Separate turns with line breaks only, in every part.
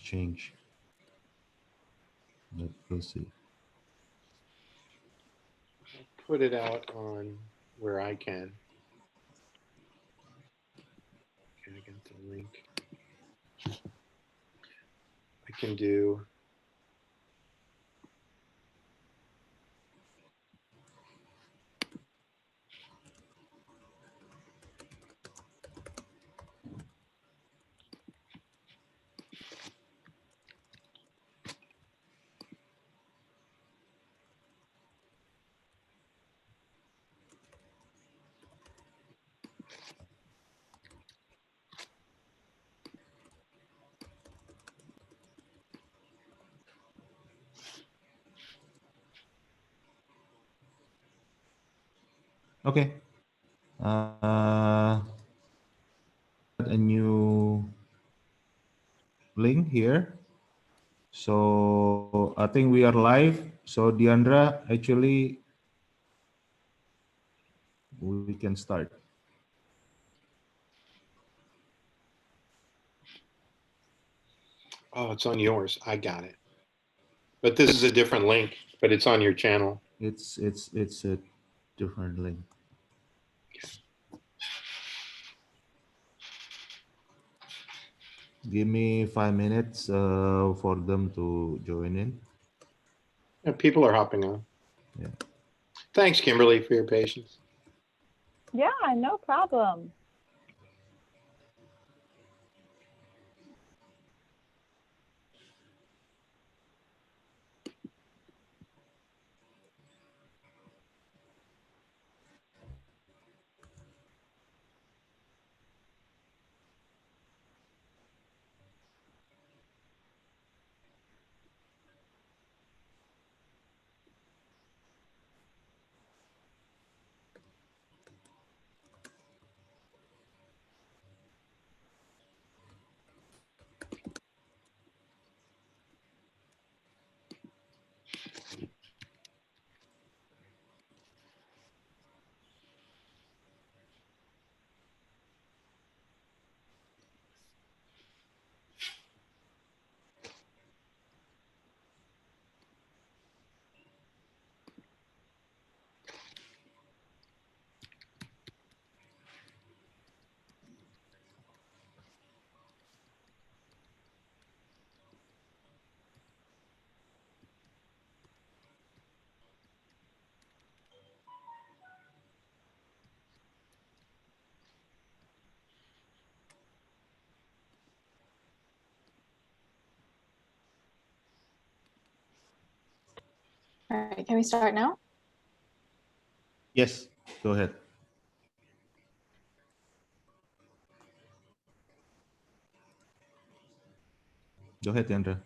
change. But we'll see.
Put it out on where I can. Okay, I got the link. I can do.
Okay. A new link here. So I think we are live. So Diandra, actually, we can start.
Oh, it's on yours. I got it. But this is a different link, but it's on your channel.
It's a different link. Give me 5 minutes for them to join in.
Yeah, people are hopping on.
Yeah.
Thanks, Kimberly, for your patience.
Yeah, no problem. All right, can we start now?
Yes, go ahead. Go ahead, Diandra.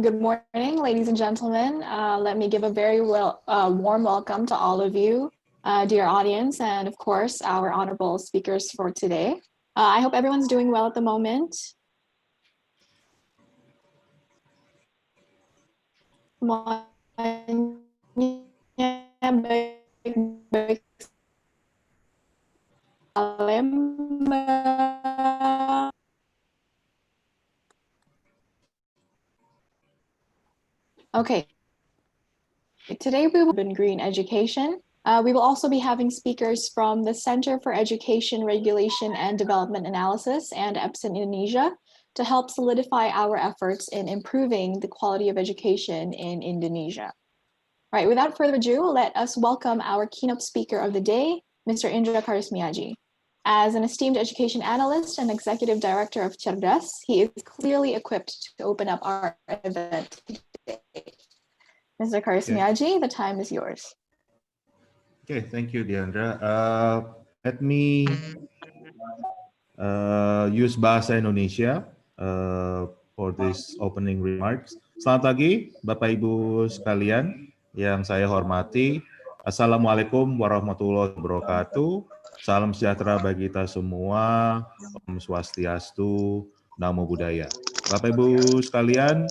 Good morning, ladies and gentlemen. Let me give a very warm welcome to all of you, dear audience, and of course, our honorable speakers for today. I hope everyone's doing well at the moment. Okay, today we will be in green education. We will also be having speakers from the Center for Education Regulation and Development Analysis and EPSIN Indonesia to help solidify our efforts in improving the quality of education in Indonesia. All right, without further ado, let us welcome our keynote speaker of the day, Mr. Indra Karismiaji. As an esteemed education analyst and executive director of Cerdas, he is clearly equipped to open up our event today. Mr. Karismiaji, the time is yours.
Okay, thank you, Diandra. Let me use bahasa Indonesia for this opening remarks. Selamat pagi, Bapak Ibu sekalian yang saya hormati. Assalamualaikum warahmatullahi wabarakatuh. Salam sejahtera bagi kita semua. Om Swastiastu, Namo Buddhaya. Bapak Ibu sekalian,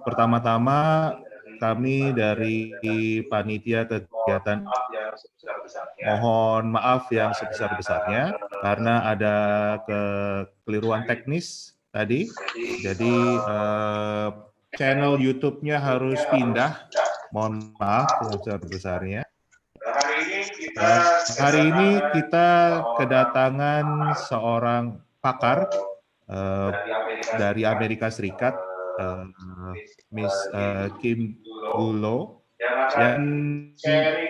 pertama-tama kami dari panitia kegiatan mohon maaf yang sebesar-besarnya karena ada kekeliruan teknis tadi. Jadi channel YouTube-nya harus pindah. Mohon maaf yang sebesar-besarnya. Hari ini kita kedatangan seorang pakar dari Amerika Serikat, Miss Kimberly Gullo, yang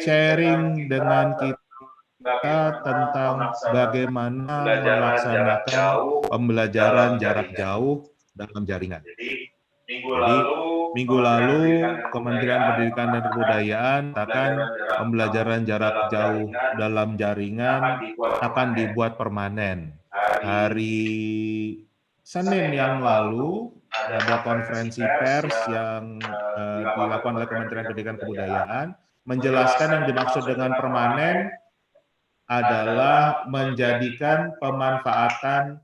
sharing dengan kita tentang bagaimana melaksanakan pembelajaran jarak jauh dalam jaringan. Jadi minggu lalu Kementerian Pendidikan dan Kebudayaan akan pembelajaran jarak jauh dalam jaringan akan dibuat permanen. Hari Senin yang lalu ada konferensi pers yang dilakukan oleh Kementerian Pendidikan dan Kebudayaan menjelaskan yang dimaksud dengan permanen adalah menjadikan pemanfaatan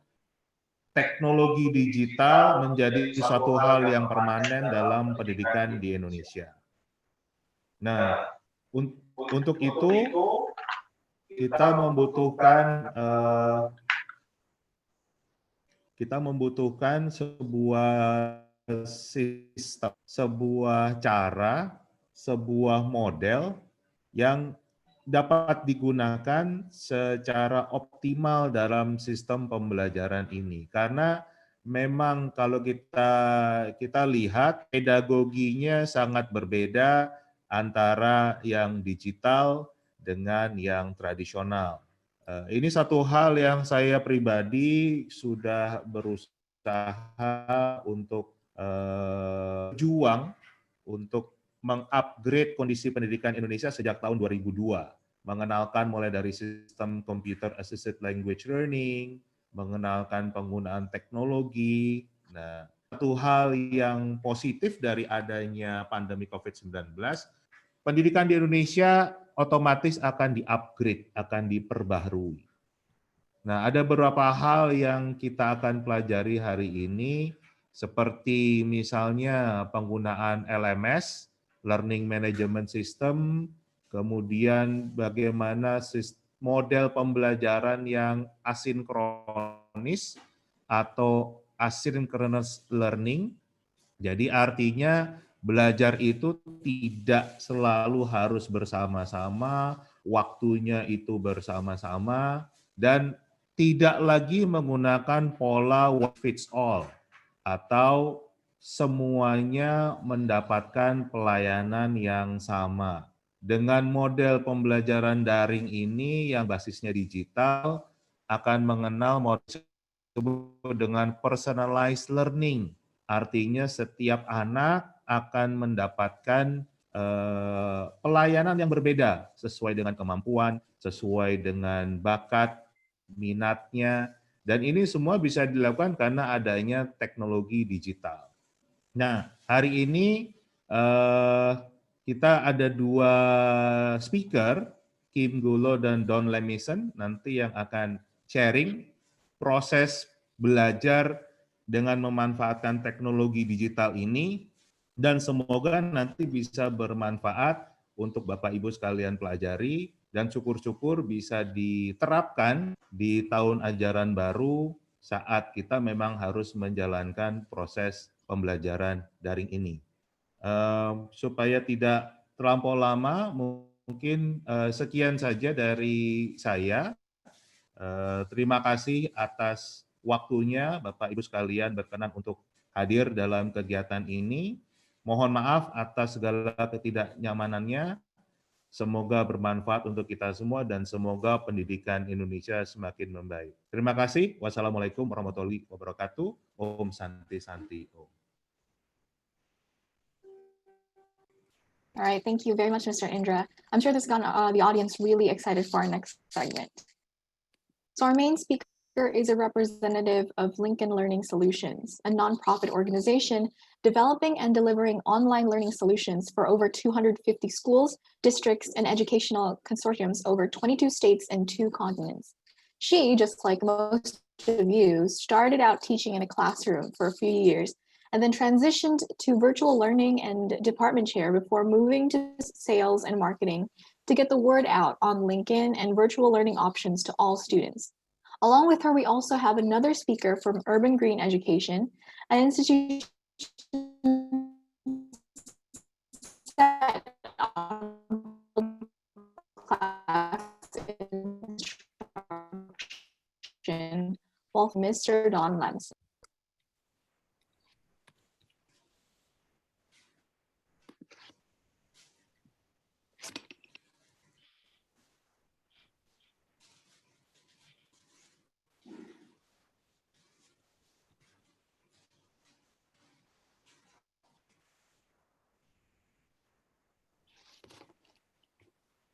teknologi digital menjadi suatu hal yang permanen dalam pendidikan di Indonesia. Nah, untuk itu kita membutuhkan sebuah sistem, sebuah cara, sebuah model yang dapat digunakan secara optimal dalam sistem pembelajaran ini. Karena memang kalau kita lihat pedagoginya sangat berbeda antara yang digital dengan yang tradisional. Ini satu hal yang saya pribadi sudah berusaha untuk berjuang untuk mengupgrade kondisi pendidikan Indonesia sejak tahun 2002, mengenalkan mulai dari sistem computer assisted language learning, mengenalkan penggunaan teknologi. Nah, satu hal yang positif dari adanya pandemi COVID-19, pendidikan di Indonesia otomatis akan di-upgrade, akan diperbaharui. Nah, ada beberapa hal yang kita akan pelajari hari ini, seperti misalnya penggunaan LMS, Learning Management System, kemudian bagaimana model pembelajaran yang asinkronis atau asynchronous learning. Jadi artinya belajar itu tidak selalu harus bersama-sama, waktunya itu bersama-sama, dan tidak lagi menggunakan pola one fits all atau semuanya mendapatkan pelayanan yang sama. Dengan model pembelajaran daring ini yang basisnya digital akan mengenal model disebut dengan personalized learning. Artinya setiap anak akan mendapatkan pelayanan yang berbeda sesuai dengan kemampuan, sesuai dengan bakat, minatnya, dan ini semua bisa dilakukan karena adanya teknologi digital. Nah, hari ini kita ada dua speaker, Kim Gullo dan Don Lamison, nanti yang akan sharing proses belajar dengan memanfaatkan teknologi digital ini, dan semoga nanti bisa bermanfaat untuk Bapak Ibu sekalian pelajari, dan syukur-syukur bisa diterapkan di tahun ajaran baru saat kita memang harus menjalankan proses pembelajaran daring ini. Supaya tidak terlampau lama, mungkin sekian saja dari saya. Terima kasih atas waktunya Bapak Ibu sekalian berkenan untuk hadir dalam kegiatan ini. Mohon maaf atas segala ketidaknyamanannya. Semoga bermanfaat untuk kita semua dan semoga pendidikan Indonesia semakin membaik. Terima kasih. Wassalamualaikum warahmatullahi wabarakatuh. Om Santi Santi Om.
All right, thank you very much, Mr. Indra. I'm sure this got the audience really excited for our next segment. So our main speaker is a representative of Lincoln Learning Solutions, a nonprofit organization developing and delivering online learning solutions for over 250 schools, districts, and educational consortiums over 22 states and 2 continents. She, just like most of you, started out teaching in a classroom for a few years and then transitioned to virtual learning and department chair before moving to sales and marketing to get the word out on LinkedIn and virtual learning options to all students. Along with her, we also have another speaker from Urban Green Education, an institution set on class instruction, while Mr. Don Lamison.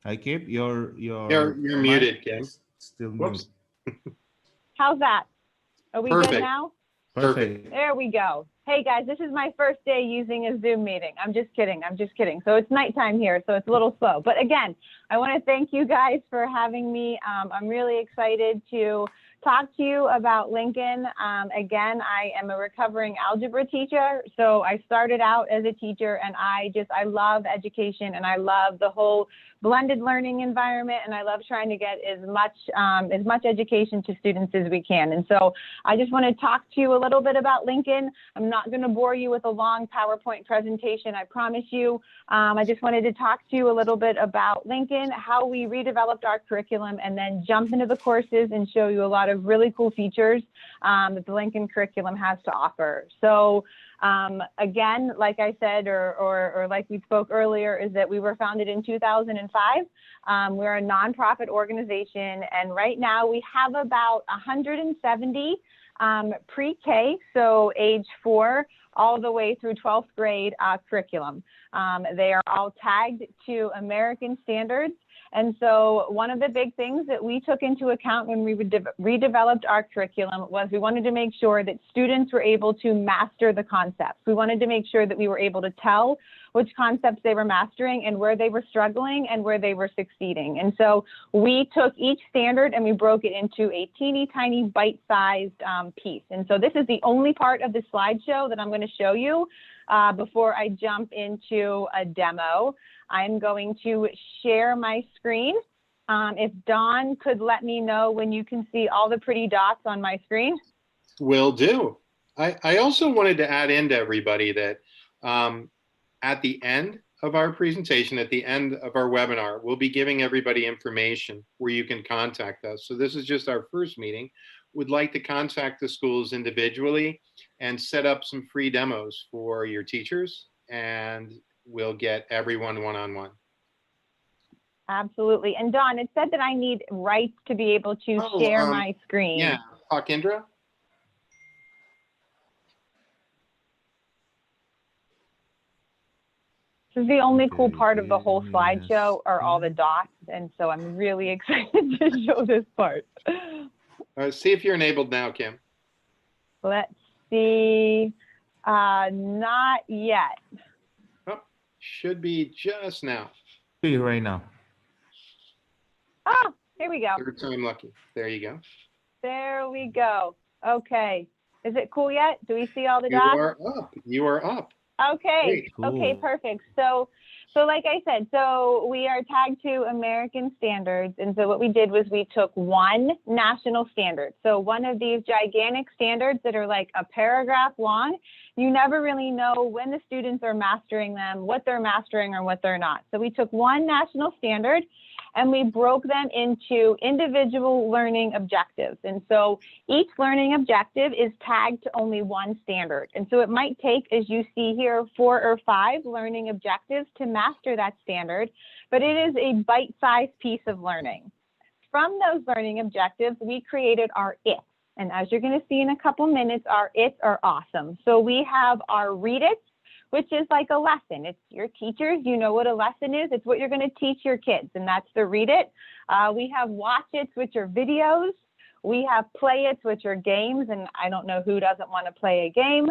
Hi, Kip. You're
You're
mic
muted, Kim.
is still
Whoops.
mute.
How's that? Are we good
Perfect.
now?
Perfect.
There we go. Hey guys, this is my first day using a Zoom meeting. I'm just kidding. So it's nighttime here, so it's a little slow. But again, I want to thank you guys for having me. I'm really excited to talk to you about Lincoln. Again, I am a recovering algebra teacher. So I started out as a teacher, and I love education, and I love the whole blended learning environment, and I love trying to get as much education to students as we can. And so I just want to talk to you a little bit about Lincoln. I'm not going to bore you with a long PowerPoint presentation, I promise you. I just wanted to talk to you a little bit about Lincoln, how we redeveloped our curriculum, and then jump into the courses and show you a lot of really cool features that the Lincoln curriculum has to offer. So again, like I said, or like we spoke earlier, is that we were founded in 2005. We're a nonprofit organization, and right now we have about 170 pre-K, so age 4, all the way through 12th grade curriculum. They are all tagged to American standards. And so one of the big things that we took into account when we redeveloped our curriculum was we wanted to make sure that students were able to master the concepts. We wanted to make sure that we were able to tell which concepts they were mastering and where they were struggling and where they were succeeding. And so we took each standard and we broke it into a teeny tiny bite-sized piece. And so this is the only part of the slideshow that I'm going to show you before I jump into a demo. I'm going to share my screen. If Don could let me know when you can see all the pretty dots on my screen.
Will do. I also wanted to add in to everybody that at the end of our presentation, at the end of our webinar, we'll be giving everybody information where you can contact us. So this is just our first meeting. Would like to contact the schools individually and set up some free demos for your teachers, and we'll get everyone one-on-one.
Absolutely. And Don, it said that I need rights to be able to share my screen.
Yeah, Indra.
This is the only cool
Okay,
part of the whole
yes.
slideshow are all the dots. And so I'm really excited to show this part.
See if you're enabled now, Kim.
Let's see. Not yet.
Oh, should be just now.
See you right now.
Oh, here we go.
Third time lucky. There you go.
There we go. Okay. Is it cool yet? Do we see all the
You
dots?
are up. You are up.
Okay.
Great.
Okay,
Cool.
perfect. So like I said, so we are tagged to American standards. And so what we did was we took one national standard. So one of these gigantic standards that are like a paragraph long, you never really know when the students are mastering them, what they're mastering or what they're not. So we took one national standard and we broke them into individual learning objectives. And so each learning objective is tagged to only one standard. And so it might take, as you see here, 4 or 5 learning objectives to master that standard, but it is a bite-sized piece of learning. From those learning objectives, we created our ITs. And as you're going to see in a couple minutes, our ITs are awesome. So we have our read it, which is like a lesson. It's your teachers, you know what a lesson is. It's what you're going to teach your kids, and that's the read it. We have watch it, which are videos. We have play it, which are games, and I don't know who doesn't want to play a game.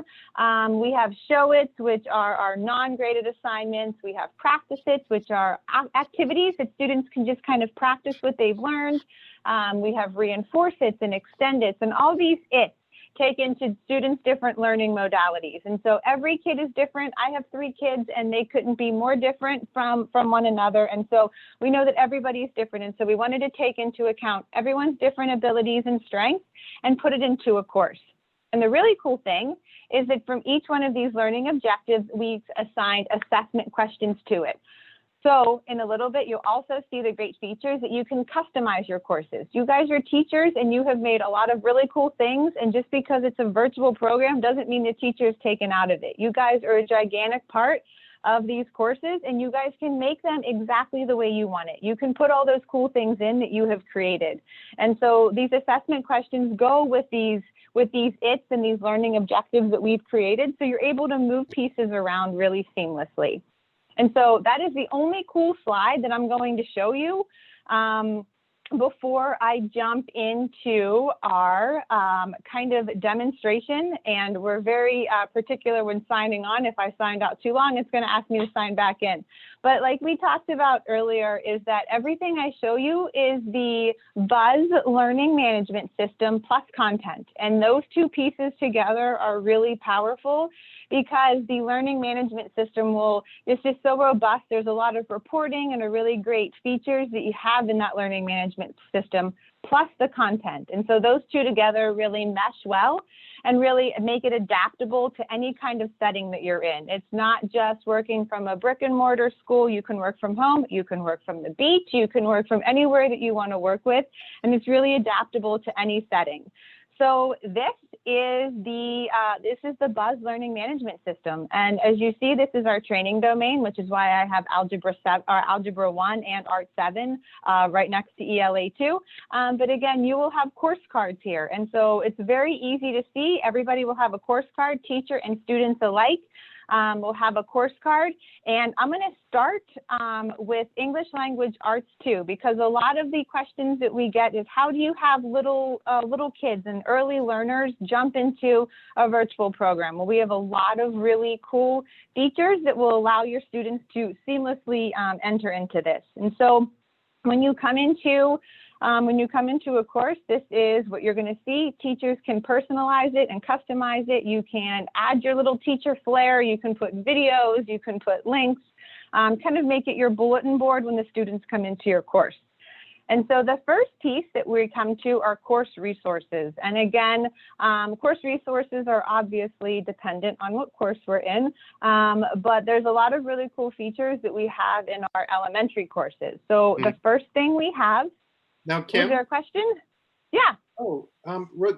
We have show it, which are our non-graded assignments. We have practice it, which are activities that students can just kind of practice what they've learned. We have reinforce it and extend it, and all these its take into students' different learning modalities. And so every kid is different. I have 3 kids and they couldn't be more different from one another. And so we know that everybody is different. And so we wanted to take into account everyone's different abilities and strengths and put it into a course. And the really cool thing is that from each one of these learning objectives, we've assigned assessment questions to it. So in a little bit, you'll also see the great features that you can customize your courses. You guys are teachers and you have made a lot of really cool things. And just because it's a virtual program doesn't mean the teacher is taken out of it. You guys are a gigantic part of these courses and you guys can make them exactly the way you want it. You can put all those cool things in that you have created. And so these assessment questions go with these its and these learning objectives that we've created. So you're able to move pieces around really seamlessly. And so that is the only cool slide that I'm going to show you before I jump into our kind of demonstration. And we're very particular when signing on. If I signed out too long, it's going to ask me to sign back in. But like we talked about earlier, is that everything I show you is the Buzz Learning Management System plus content. And those two pieces together are really powerful because the learning management system it's just so robust. There's a lot of reporting and a really great features that you have in that learning management system, plus the content. And so those two together really mesh well and really make it adaptable to any kind of setting that you're in. It's not just working from a brick and mortar school. You can work from home, you can work from the beach, you can work from anywhere that you want to work with, and it's really adaptable to any setting. So this is the Buzz Learning Management System. And as you see, this is our training domain, which is why I have Algebra 1 and Art 7 right next to ELA 2. But again, you will have course cards here. And so it's very easy to see. Everybody will have a course card, teacher and students alike. We'll have a course card, and I'm going to start with English Language Arts 2, because a lot of the questions that we get is how do you have little kids and early learners jump into a virtual program? Well, we have a lot of really cool features that will allow your students to seamlessly enter into this. And so when you come into a course, this is what you're going to see. Teachers can personalize it and customize it. You can add your little teacher flair. You can put videos. You can put links, kind of make it your bulletin board when the students come into your course. And so the first piece that we come to are course resources. And again, course resources are obviously dependent on what course we're in, but there's a lot of really cool features that we have in our elementary courses. So the first thing we have,
now, Kim,
is there a question? Yeah.
Oh,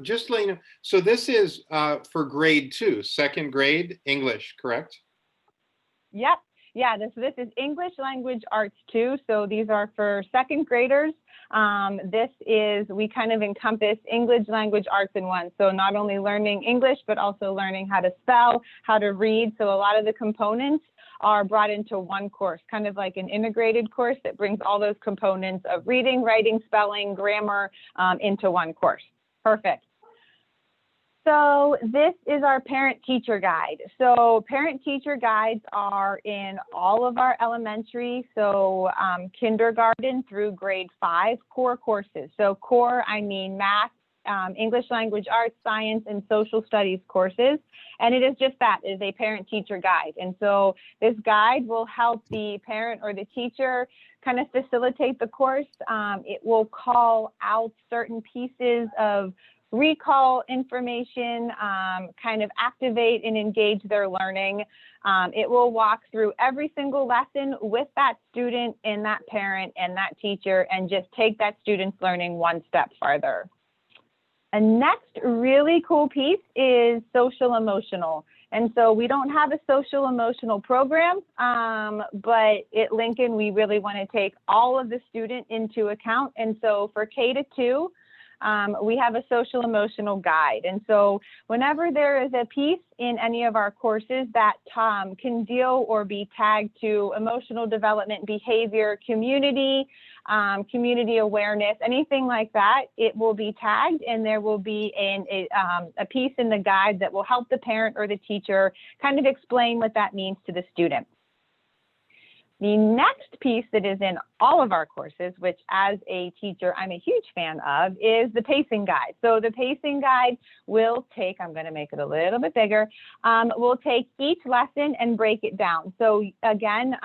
just letting you know. So this is for grade 2, second grade English, correct?
Yep. Yeah, this is English Language Arts 2. So these are for second graders. We kind of encompass English Language Arts in one. So not only learning English, but also learning how to spell, how to read. So a lot of the components are brought into one course, kind of like an integrated course that brings all those components of reading, writing, spelling, grammar into one course. Perfect. So this is our parent-teacher guide. So parent-teacher guides are in all of our elementary, so kindergarten through grade 5 core courses. So core, I mean math, English Language Arts, science, and social studies courses. And it is just that, it is a parent-teacher guide. And so this guide will help the parent or the teacher kind of facilitate the course. It will call out certain pieces of recall information, kind of activate and engage their learning. It will walk through every single lesson with that student and that parent and that teacher and just take that student's learning one step farther. A next really cool piece is social emotional. And so we don't have a social emotional program, but at Lincoln, we really want to take all of the student into account. And so for K to 2, we have a social emotional guide. And so whenever there is a piece in any of our courses that can deal or be tagged to emotional development, behavior, community, community awareness, anything like that, it will be tagged, and there will be a piece in the guide that will help the parent or the teacher kind of explain what that means to the student. The next piece that is in all of our courses, which as a teacher, I'm a huge fan of, is the pacing guide. So the pacing guide will take, I'm going to make it a little bit bigger, we'll take each lesson and break it down. So again,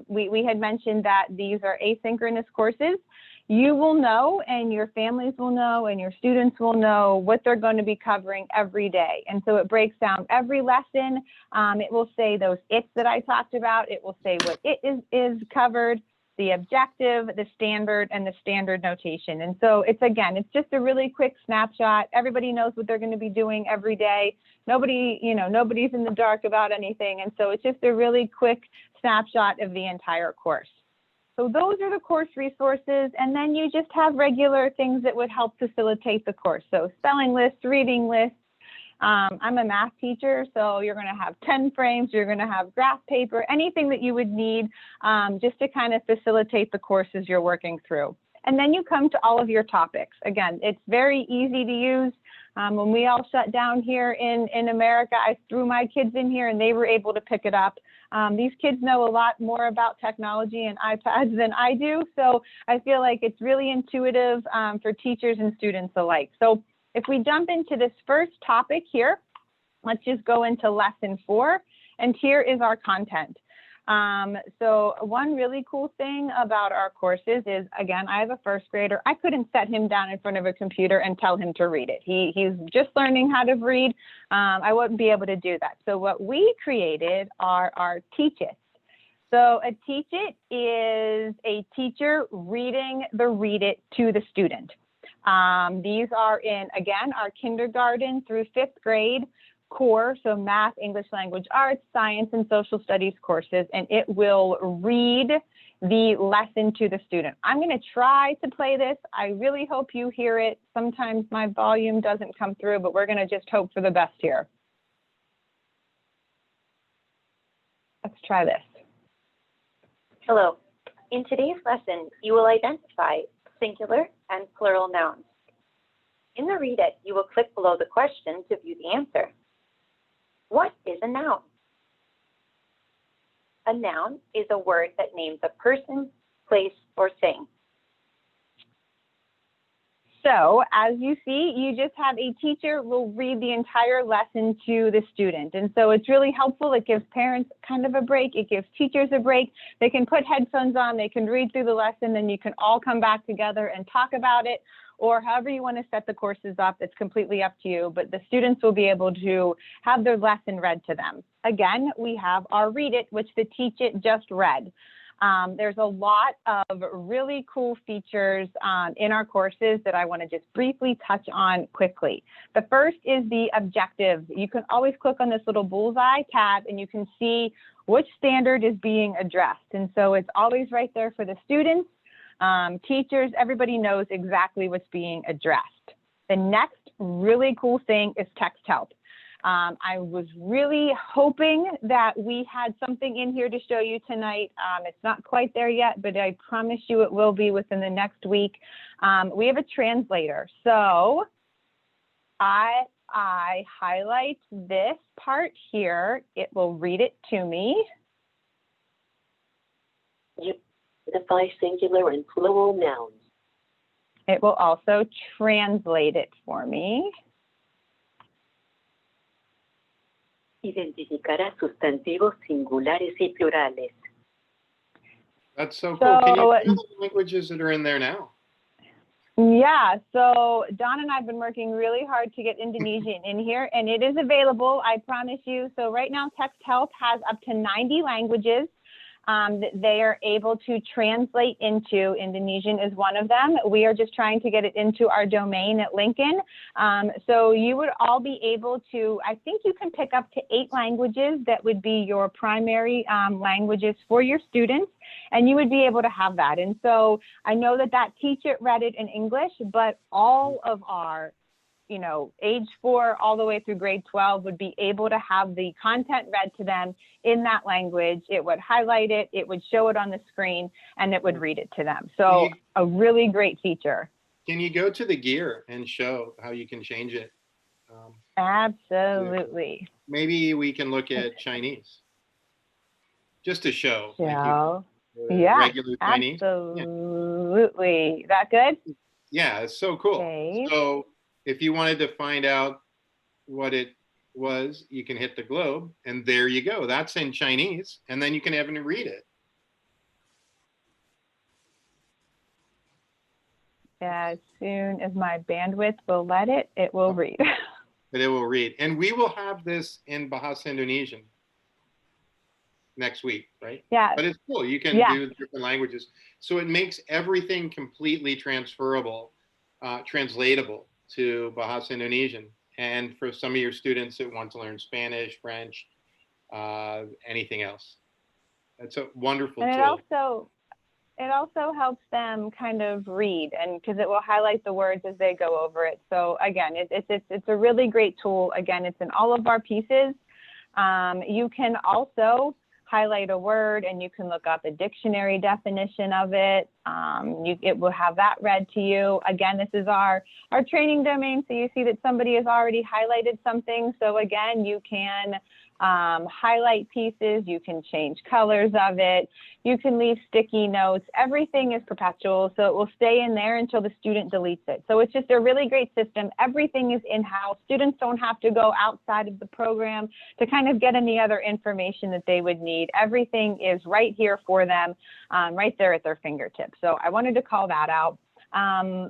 we had mentioned that these are asynchronous courses. You will know, and your families will know, and your students will know what they're going to be covering every day. And so it breaks down every lesson. It will say those it's that I talked about. It will say what it is covered, the objective, the standard, and the standard notation. And so it's just a really quick snapshot. Everybody knows what they're going to be doing every day. Nobody's in the dark about anything. And so it's just a really quick snapshot of the entire course. So those are the course resources, and then you just have regular things that would help facilitate the course. So spelling lists, reading lists. I'm a math teacher, so you're going to have 10 frames, you're going to have graph paper, anything that you would need just to kind of facilitate the courses you're working through. And then you come to all of your topics. Again, it's very easy to use. When we all shut down here in America, I threw my kids in here and they were able to pick it up. These kids know a lot more about technology and iPads than I do, so I feel like it's really intuitive for teachers and students alike. So if we jump into this first topic here, let's just go into lesson 4, and here is our content. So one really cool thing about our courses is, again, I have a first grader. I couldn't set him down in front of a computer and tell him to read it. He's just learning how to read. I wouldn't be able to do that. So what we created are our Teach It. So a Teach It is a teacher reading the Read It to the student. These are in, again, our kindergarten through 5th grade core, so math, English language arts, science, and social studies courses, and it will read the lesson to the student. I'm going to try to play this. I really hope you hear it. Sometimes my volume doesn't come through, but we're going to just hope for the best here. Let's try this.
Hello. In today's lesson, you will identify singular and plural nouns. In the Read It, you will click below the question to view the answer. What is a noun? A noun is a word that names a person, place, or thing.
So as you see, you just have a teacher will read the entire lesson to the student. And so it's really helpful. It gives parents kind of a break. It gives teachers a break. They can put headphones on, they can read through the lesson, then you can all come back together and talk about it, or however you want to set the courses up. It's completely up to you, but the students will be able to have their lesson read to them. Again, we have our Read It, which the Teach It just read. There's a lot of really cool features in our courses that I want to just briefly touch on quickly. The first is the objectives. You can always click on this little bullseye tab and you can see which standard is being addressed. And so it's always right there for the students, teachers, everybody knows exactly what's being addressed. The next really cool thing is text help. I was really hoping that we had something in here to show you tonight. It's not quite there yet, but I promise you it will be within the next week. We have a translator. So I highlight this part here. It will read it to me.
You identify singular and plural nouns.
It will also translate it for me.
Identificará sustantivos singulares y plurales.
That's so cool. Can you
So-
tell the languages that are in there now?
Yeah, so Don and I have been working really hard to get Indonesian in here, and it is available, I promise you. So right now, Text Help has up to 90 languages that they are able to translate into. Indonesian is one of them. We are just trying to get it into our domain at Lincoln. So you would all be able to, I think you can pick up to 8 languages that would be your primary languages for your students, and you would be able to have that. And so I know that Teach It read it in English, but all of our age 4 all the way through grade 12 would be able to have the content read to them in that language. It would highlight it, it would show it on the screen, and it would read it to them. So a really great feature.
Can you go to the gear and show how you can change it?
Absolutely.
Maybe we can look at Chinese just to show.
So Yeah,
regular Chinese?
absolutely. That good?
Yeah, it's so cool.
Okay.
So if you wanted to find out what it was, you can hit the globe, and there you go. That's in Chinese, and then you can have him read it.
As soon as my bandwidth will let it, it will read.
But it will read. And we will have this in Bahasa Indonesian next week, right?
Yeah.
But it's cool. You can do different languages. So it makes everything completely transferable, translatable to Bahasa Indonesian. And for some of your students that want to learn Spanish, French, anything else. That's a wonderful tool.
It also helps them kind of read, and because it will highlight the words as they go over it. So again, it's a really great tool. Again, it's in all of our pieces. You can also highlight a word and you can look up a dictionary definition of it. It will have that read to you. Again, this is our training domain. So you see that somebody has already highlighted something. So again, you can highlight pieces, you can change colors of it, you can leave sticky notes. Everything is perpetual, so it will stay in there until the student deletes it. So it's just a really great system. Everything is in-house. Students don't have to go outside of the program to kind of get any other information that they would need. Everything is right here for them, right there at their fingertips. So I wanted to call that out.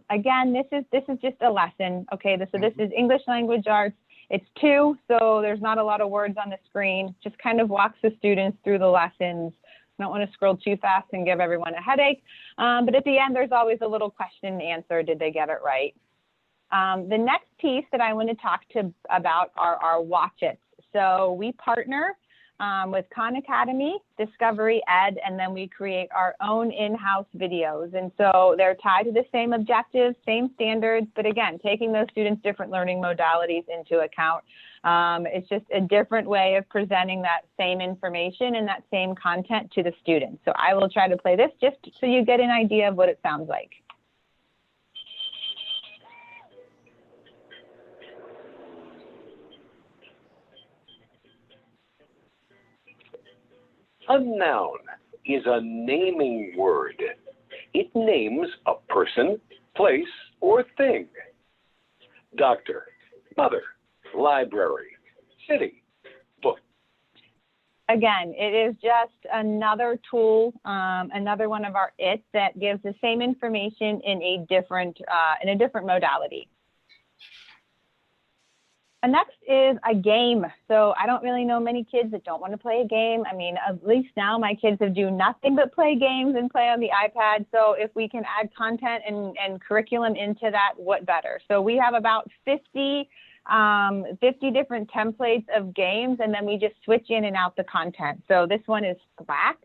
Again, this is just a lesson. Okay, so this is English language arts. It's 2, so there's not a lot of words on the screen. Just kind of walks the students through the lessons. I don't want to scroll too fast and give everyone a headache. But at the end, there's always a little question and answer. Did they get it right? The next piece that I want to talk about are our watch it. So we partner with Khan Academy, Discovery Ed, and then we create our own in-house videos. And so they're tied to the same objectives, same standards, but again, taking those students' different learning modalities into account. It's just a different way of presenting that same information and that same content to the students. So I will try to play this just so you get an idea of what it sounds like.
A noun is a naming word. It names a person, place, or thing. Doctor, mother, library, city, book.
Again, it is just another tool, another one of our ITs that gives the same information in a different modality. And next is a game. So I don't really know many kids that don't want to play a game. I mean, at least now my kids have do nothing but play games and play on the iPad. So if we can add content and curriculum into that, what better? So we have about 50 different templates of games, and then we just switch in and out the content. So this one is Thwack.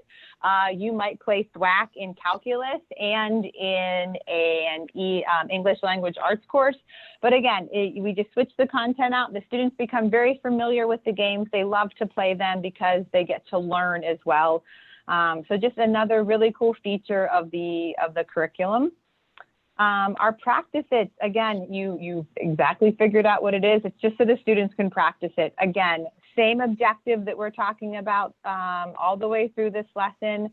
You might play Thwack in calculus and in an English language arts course. But again, we just switch the content out. The students become very familiar with the games. They love to play them because they get to learn as well. So just another really cool feature of the curriculum. Our practice it, again, you exactly figured out what it is. It's just so the students can practice it. Again, same objective that we're talking about all the way through this lesson,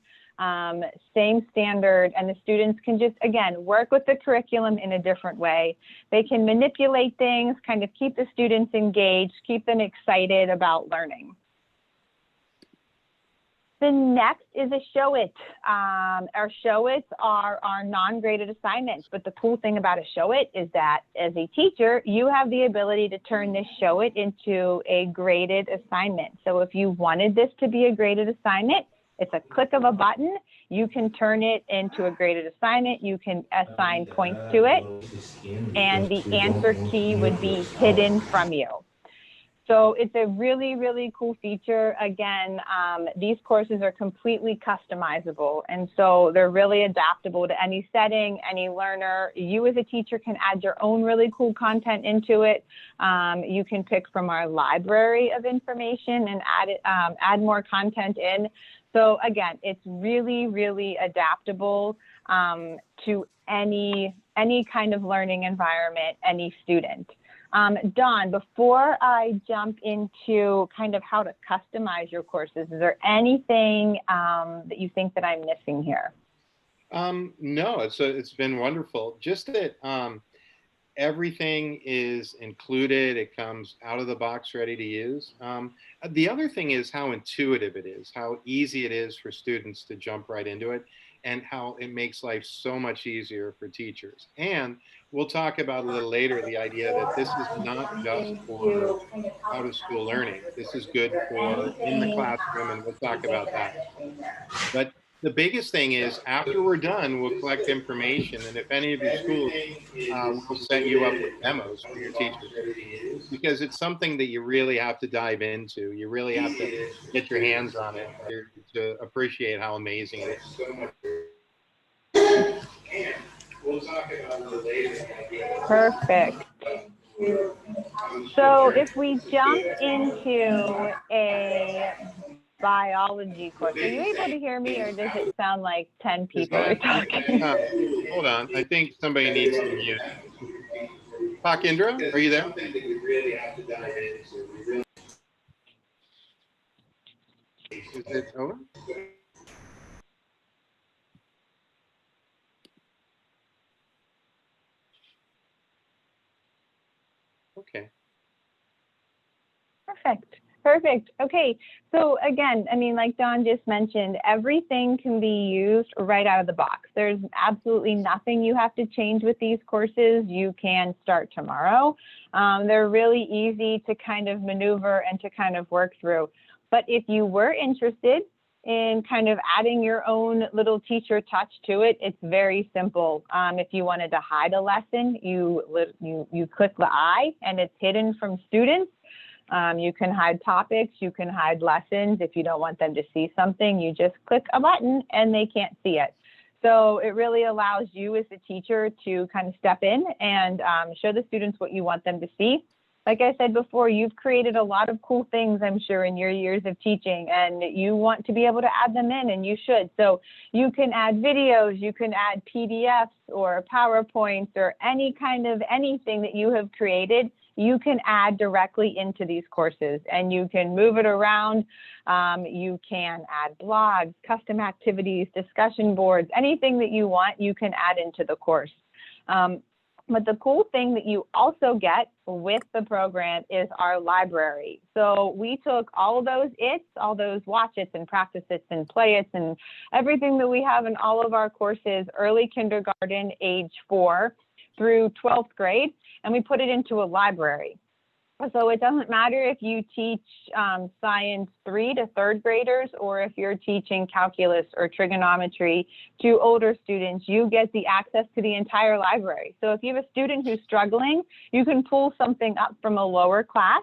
same standard, and the students can just, again, work with the curriculum in a different way. They can manipulate things, kind of keep the students engaged, keep them excited about learning. The next is a show it. Our show its are our non-graded assignments, but the cool thing about a show it is that as a teacher, you have the ability to turn this show it into a graded assignment. So if you wanted this to be a graded assignment, it's a click of a button. You can turn it into a graded assignment. You can assign points to it, and the answer key would be hidden from you. So it's a really, really cool feature. Again, these courses are completely customizable, and so they're really adaptable to any setting, any learner. You as a teacher can add your own really cool content into it. You can pick from our library of information and add more content in. So again, it's really, really adaptable to any kind of learning environment, any student. Don, before I jump into kind of how to customize your courses, is there anything that you think that I'm missing here?
No, it's been wonderful. Just that everything is included. It comes out of the box ready to use. The other thing is how intuitive it is, how easy it is for students to jump right into it, and how it makes life so much easier for teachers. And we'll talk about a little later the idea that this is not just for out of school learning. This is good for in the classroom, and we'll talk about that. But the biggest thing is after we're done, we'll collect information. And if any of your schools, we'll set you up with demos for your teachers, because it's something that you really have to dive into. You really have to get your hands on it to appreciate how amazing it is. And we'll talk about it later.
Perfect. So if we jump into a biology course, are you able to hear me, or does it sound like 10 people are talking?
Hold on, I think somebody needs to mute. Pak Indra, are you there? Is it over? Okay.
Perfect. Okay. So again, I mean, like Don just mentioned, everything can be used right out of the box. There's absolutely nothing you have to change with these courses. You can start tomorrow. They're really easy to kind of maneuver and to kind of work through. But if you were interested in kind of adding your own little teacher touch to it, it's very simple. If you wanted to hide a lesson, you click the I and it's hidden from students. You can hide topics, you can hide lessons. If you don't want them to see something, you just click a button and they can't see it. So it really allows you as a teacher to kind of step in and show the students what you want them to see. Like I said before, you've created a lot of cool things, I'm sure, in your years of teaching, and you want to be able to add them in, and you should. So you can add videos, you can add PDFs or PowerPoints or any kind of anything that you have created, you can add directly into these courses, and you can move it around. You can add blogs, custom activities, discussion boards, anything that you want, you can add into the course. But the cool thing that you also get with the program is our library. So we took all of those all those watch its and practice its and play its and everything that we have in all of our courses, early kindergarten, age 4 through 12th grade, and we put it into a library. So it doesn't matter if you teach science 3 to 3rd graders, or if you're teaching calculus or trigonometry to older students, you get the access to the entire library. So if you have a student who's struggling, you can pull something up from a lower class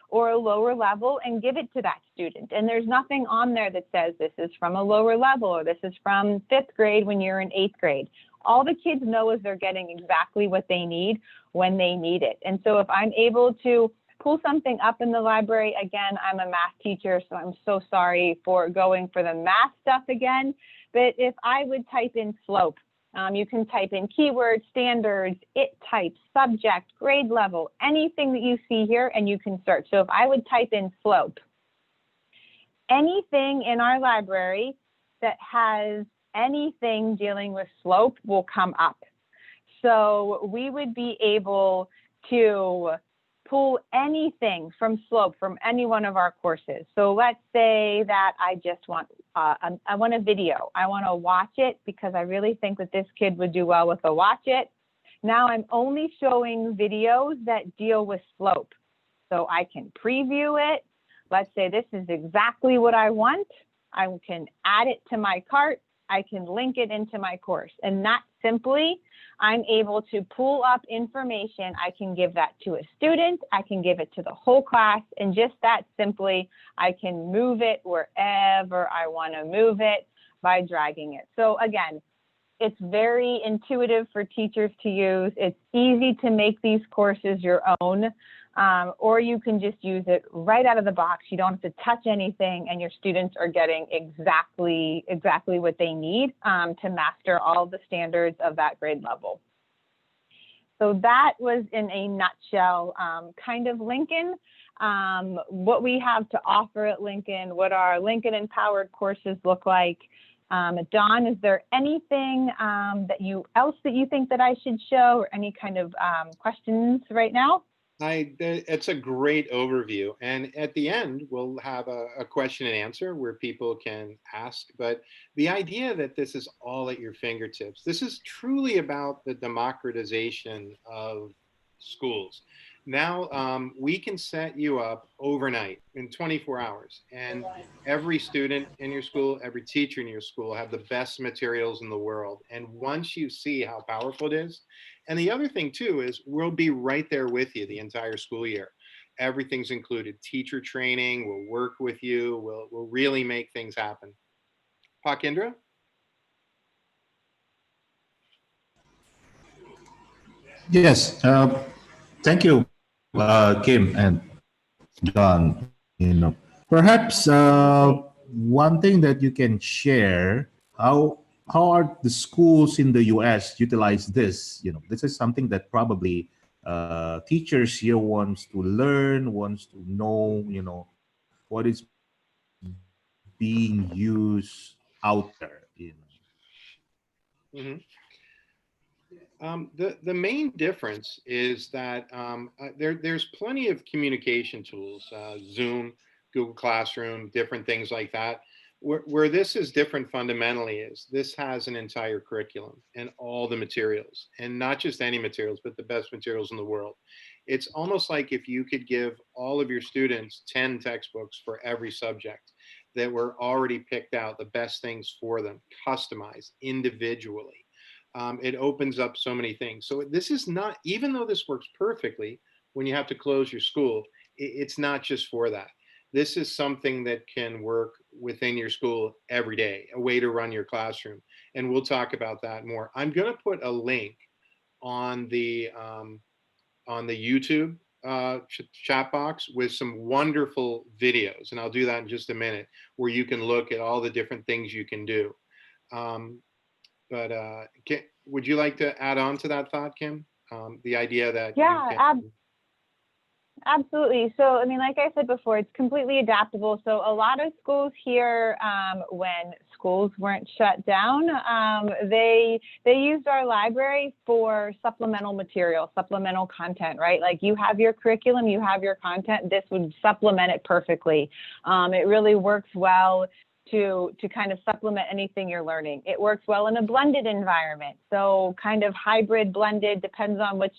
or a lower level and give it to that student. And there's nothing on there that says this is from a lower level or this is from 5th grade when you're in 8th grade. All the kids know is they're getting exactly what they need when they need it. And so if I'm able to pull something up in the library, again, I'm a math teacher, so I'm so sorry for going for the math stuff again. But if I would type in slope, you can type in keywords, standards, it types, subject, grade level, anything that you see here, and you can search. So if I would type in slope, anything in our library that has anything dealing with slope will come up. So we would be able to pull anything from slope from any one of our courses. So let's say that I just want I want a video. I want to watch it because I really think that this kid would do well with a watch it. Now I'm only showing videos that deal with slope. So I can preview it. Let's say this is exactly what I want. I can add it to my cart. I can link it into my course. And that simply, I'm able to pull up information. I can give that to a student. I can give it to the whole class. And just that simply, I can move it wherever I want to move it by dragging it. So again, it's very intuitive for teachers to use. It's easy to make these courses your own. Or you can just use it right out of the box. You don't have to touch anything, and your students are getting exactly what they need to master all the standards of that grade level. So that was in a nutshell, kind of Lincoln, what we have to offer at Lincoln, what our Lincoln Empowered courses look like. Don, is there anything that you think that I should show, or any kind of questions right now?
It's a great overview. And at the end, we'll have a question and answer where people can ask. But the idea that this is all at your fingertips, this is truly about the democratization of schools. Now we can set you up overnight in 24 hours. And every student in your school, every teacher in your school have the best materials in the world. And once you see how powerful it is, and the other thing too is we'll be right there with you the entire school year. Everything's included. Teacher training, we'll work with you, we'll really make things happen. Pakindra?
Yes, thank you, Kim and John. Perhaps one thing that you can share, how are the schools in the U.S. utilize this? This is something that probably teachers here wants to learn, wants to know. What is being used out there.
Mm-hmm. The main difference is that there's plenty of communication tools, Zoom, Google Classroom, different things like that. Where this is different fundamentally is this has an entire curriculum and all the materials, and not just any materials, but the best materials in the world. It's almost like if you could give all of your students 10 textbooks for every subject that were already picked out, the best things for them, customized individually. It opens up so many things. So this is not, even though this works perfectly when you have to close your school, it's not just for that. This is something that can work within your school every day, a way to run your classroom. And we'll talk about that more. I'm going to put a link on the YouTube chat box with some wonderful videos. And I'll do that in just a minute, where you can look at all the different things you can do. Would you like to add on to that thought, Kim? The idea that
absolutely. So, I mean, like I said before, it's completely adaptable. So a lot of schools here, when schools weren't shut down, they used our library for supplemental material, supplemental content, right? Like you have your curriculum, you have your content, this would supplement it perfectly. It really works well to kind of supplement anything you're learning. It works well in a blended environment. So kind of hybrid, blended, depends on which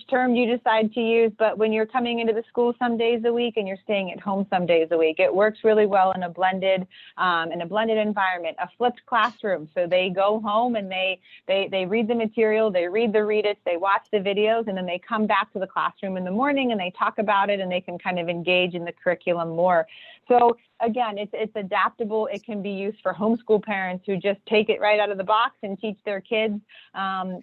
term you decide to use. But when you're coming into the school some days a week and you're staying at home some days a week, it works really well in a blended environment, a flipped classroom. So they go home and they read the material, they read the read-its, they watch the videos, and then they come back to the classroom in the morning and they talk about it and they can kind of engage in the curriculum more. So again, it's adaptable. It can be used for homeschool parents who just take it right out of the box and teach their kids.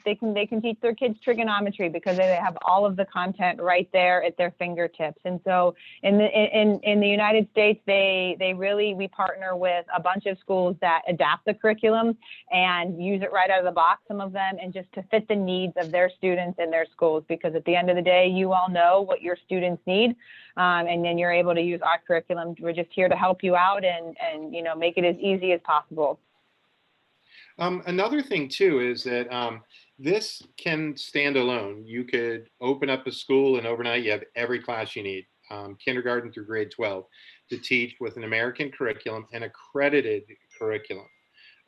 They can teach their kids trigonometry because they have all of the content right there at their fingertips. And so in the United States, we partner with a bunch of schools that adapt the curriculum and use it right out of the box, some of them, and just to fit the needs of their students in their schools. Because at the end of the day, you all know what your students need, and then you're able to use our curriculum. We're just here to help you out and make it as easy as possible.
Another thing too is that this can stand alone. You could open up a school and overnight you have every class you need, kindergarten through grade 12, to teach with an American curriculum and accredited curriculum.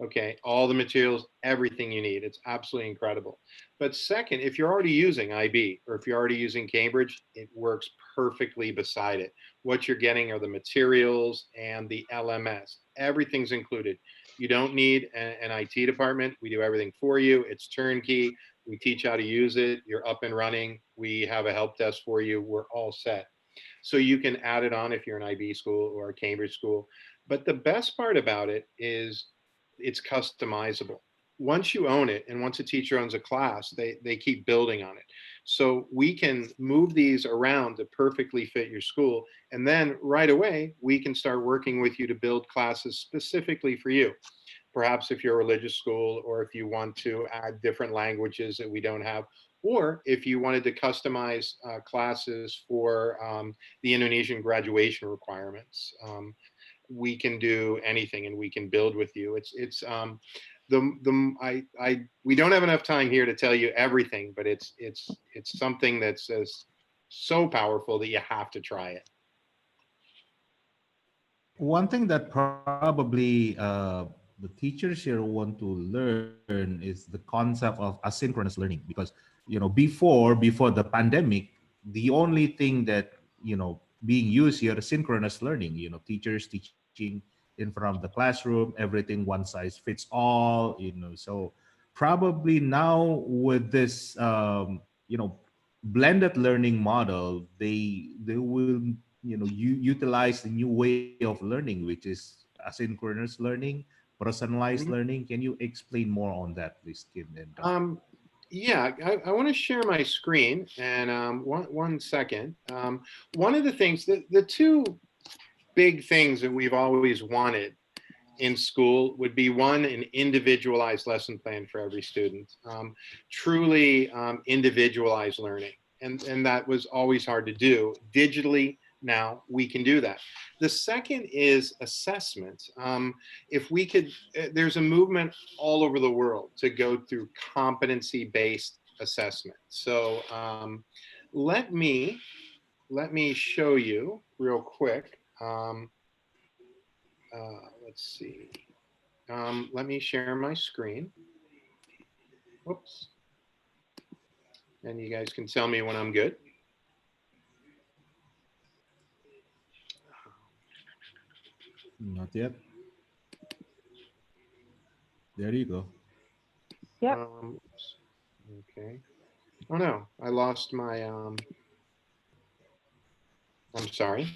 Okay, all the materials, everything you need. It's absolutely incredible. But second, if you're already using IB or if you're already using Cambridge, it works perfectly beside it. What you're getting are the materials and the LMS. Everything's included. You don't need an IT department. We do everything for you. It's turnkey. We teach how to use it. You're up and running. We have a help desk for you. We're all set. So you can add it on if you're an IB school or a Cambridge school. But the best part about it is it's customizable. Once you own it and once a teacher owns a class, they keep building on it. So we can move these around to perfectly fit your school. And then right away, we can start working with you to build classes specifically for you. Perhaps if you're a religious school or if you want to add different languages that we don't have, Or if you wanted to customize classes for the Indonesian graduation requirements, we can do anything and we can build with you. We don't have enough time here to tell you everything, but it's something that's so powerful that you have to try it.
One thing that probably the teachers here want to learn is the concept of asynchronous learning, because before the pandemic, the only thing that being used here is synchronous learning. Teachers teaching in front of the classroom, everything one size fits all. So probably now with this blended learning model, they will utilize the new way of learning, which is asynchronous learning, personalized learning. Can you explain more on that, please, Kim? And
yeah, I want to share my screen, and one second. One of the things, the two big things that we've always wanted in school would be, one, an individualized lesson plan for every student, truly individualized learning. And that was always hard to do. Digitally, now we can do that. The second is assessment. If we could, there's a movement all over the world to go through competency-based assessment. So let me show you real quick. Let's see. Let me share my screen. Whoops. And you guys can tell me when I'm good.
not yet. There you go.
Yep.
Okay. Oh no, I lost my. I'm sorry.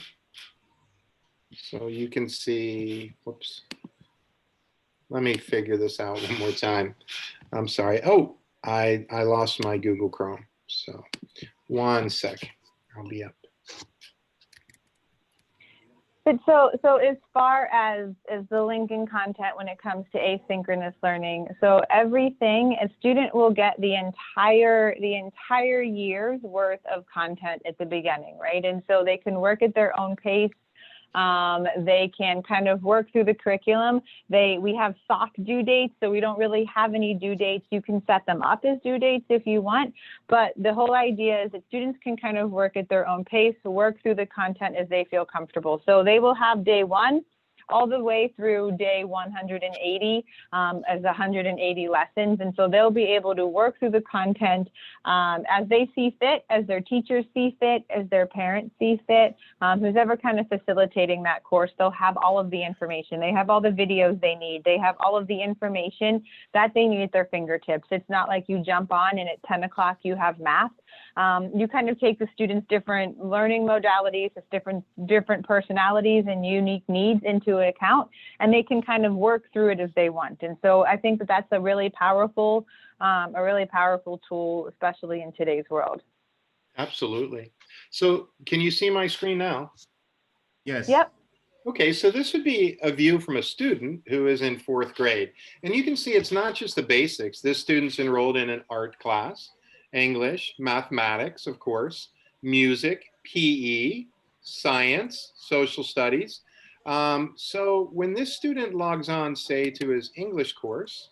So you can see. Whoops. Let me figure this out one more time. I'm sorry. Oh, I lost my Google Chrome. So one sec. I'll be up.
But so as far as the link and content when it comes to asynchronous learning, so everything, a student will get the entire year's worth of content at the beginning, right? And so they can work at their own pace. They can kind of work through the curriculum. We have soft due dates, so we don't really have any due dates. You can set them up as due dates if you want, but the whole idea is that students can kind of work at their own pace, work through the content as they feel comfortable. So they will have day one all the way through day 180 as 180 lessons. And so they'll be able to work through the content as they see fit, as their teachers see fit, as their parents see fit, who's ever kind of facilitating that course. They'll have all of the information. They have all the videos they need. They have all of the information that they need at their fingertips. It's not like you jump on and at 10 o'clock you have math. You kind of take the students' different learning modalities, different personalities and unique needs into account, and they can kind of work through it as they want. And so I think that that's a really powerful tool, especially in today's world.
Absolutely. So can you see my screen now?
Yes.
Yep.
Okay, so this would be a view from a student who is in 4th grade. And you can see it's not just the basics. This student's enrolled in an art class, English, mathematics, of course, music, PE, science, social studies. So when this student logs on, say, to his English course,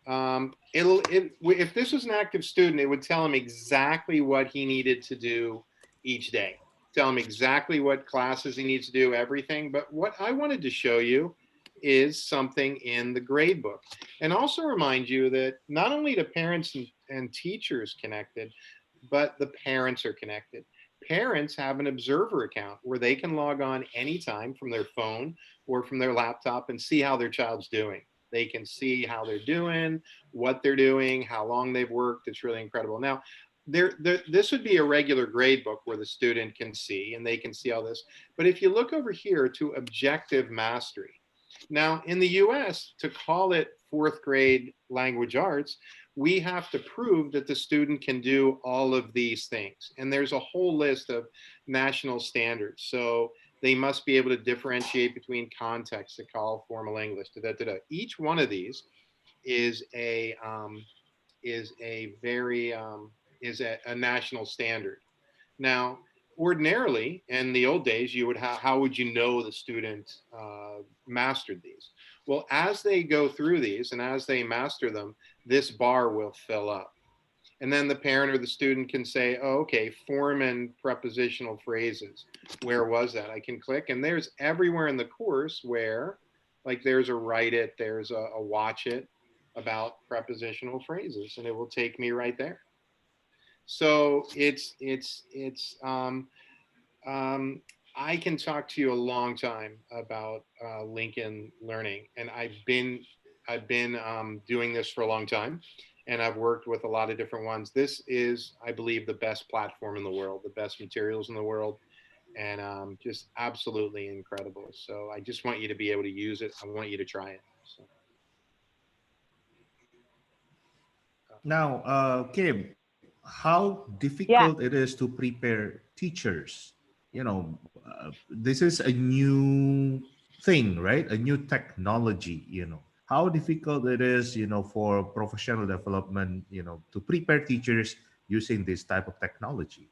if this was an active student, it would tell him exactly what he needed to do each day. Tell him exactly what classes he needs to do, everything. But what I wanted to show you is something in the grade book. And also remind you that not only the parents and teachers connected, but the parents are connected. Parents have an observer account where they can log on anytime from their phone or from their laptop and see how their child's doing. They can see how they're doing, what they're doing, how long they've worked. It's really incredible. Now, this would be a regular grade book where the student can see and they can see all this. But if you look over here to objective mastery, now in the US, to call it 4th grade language arts, we have to prove that the student can do all of these things. And there's a whole list of national standards. So they must be able to differentiate between contexts to call formal English. Each one of these is a very is a national standard. Now, ordinarily, in the old days, you would how would you know the student mastered these? Well, as they go through these and as they master them, this bar will fill up. And then the parent or the student can say, oh, okay, form and prepositional phrases. Where was that? I can click, and there's everywhere in the course where, like, there's a write it, there's a watch it about prepositional phrases, and it will take me right there. So I can talk to you a long time about Lincoln Learning, and I've been doing this for a long time, and I've worked with a lot of different ones. This is, I believe, the best platform in the world, the best materials in the world, and just absolutely incredible. So I just want you to be able to use it. I want you to try it. So.
Now, Kim, how difficult it is to prepare teachers? You know, this is a new thing, right? A new technology, you know. How difficult it is, you know, for professional development, you know, to prepare teachers using this type of technology?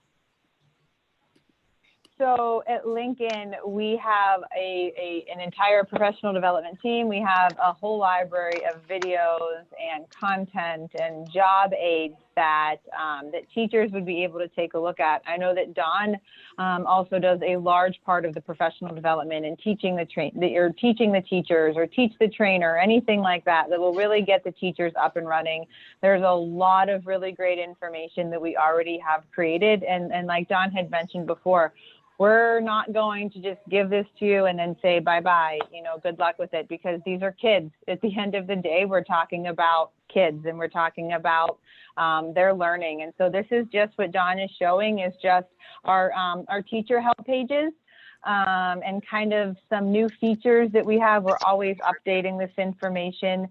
So at Lincoln, we have an entire professional development team. We have a whole library of videos and content and job aids that teachers would be able to take a look at. I know that Don also does a large part of the professional development and teaching you're teaching the teachers or teach the trainer, anything like that will really get the teachers up and running. There's a lot of really great information that we already have created. And like Don had mentioned before, we're not going to just give this to you and then say, bye-bye, you know, good luck with it, because these are kids. At the end of the day, we're talking about kids, and we're talking about their learning. And so this is just what Don is showing is just our teacher help pages. And kind of some new features that we have. We're always updating this information.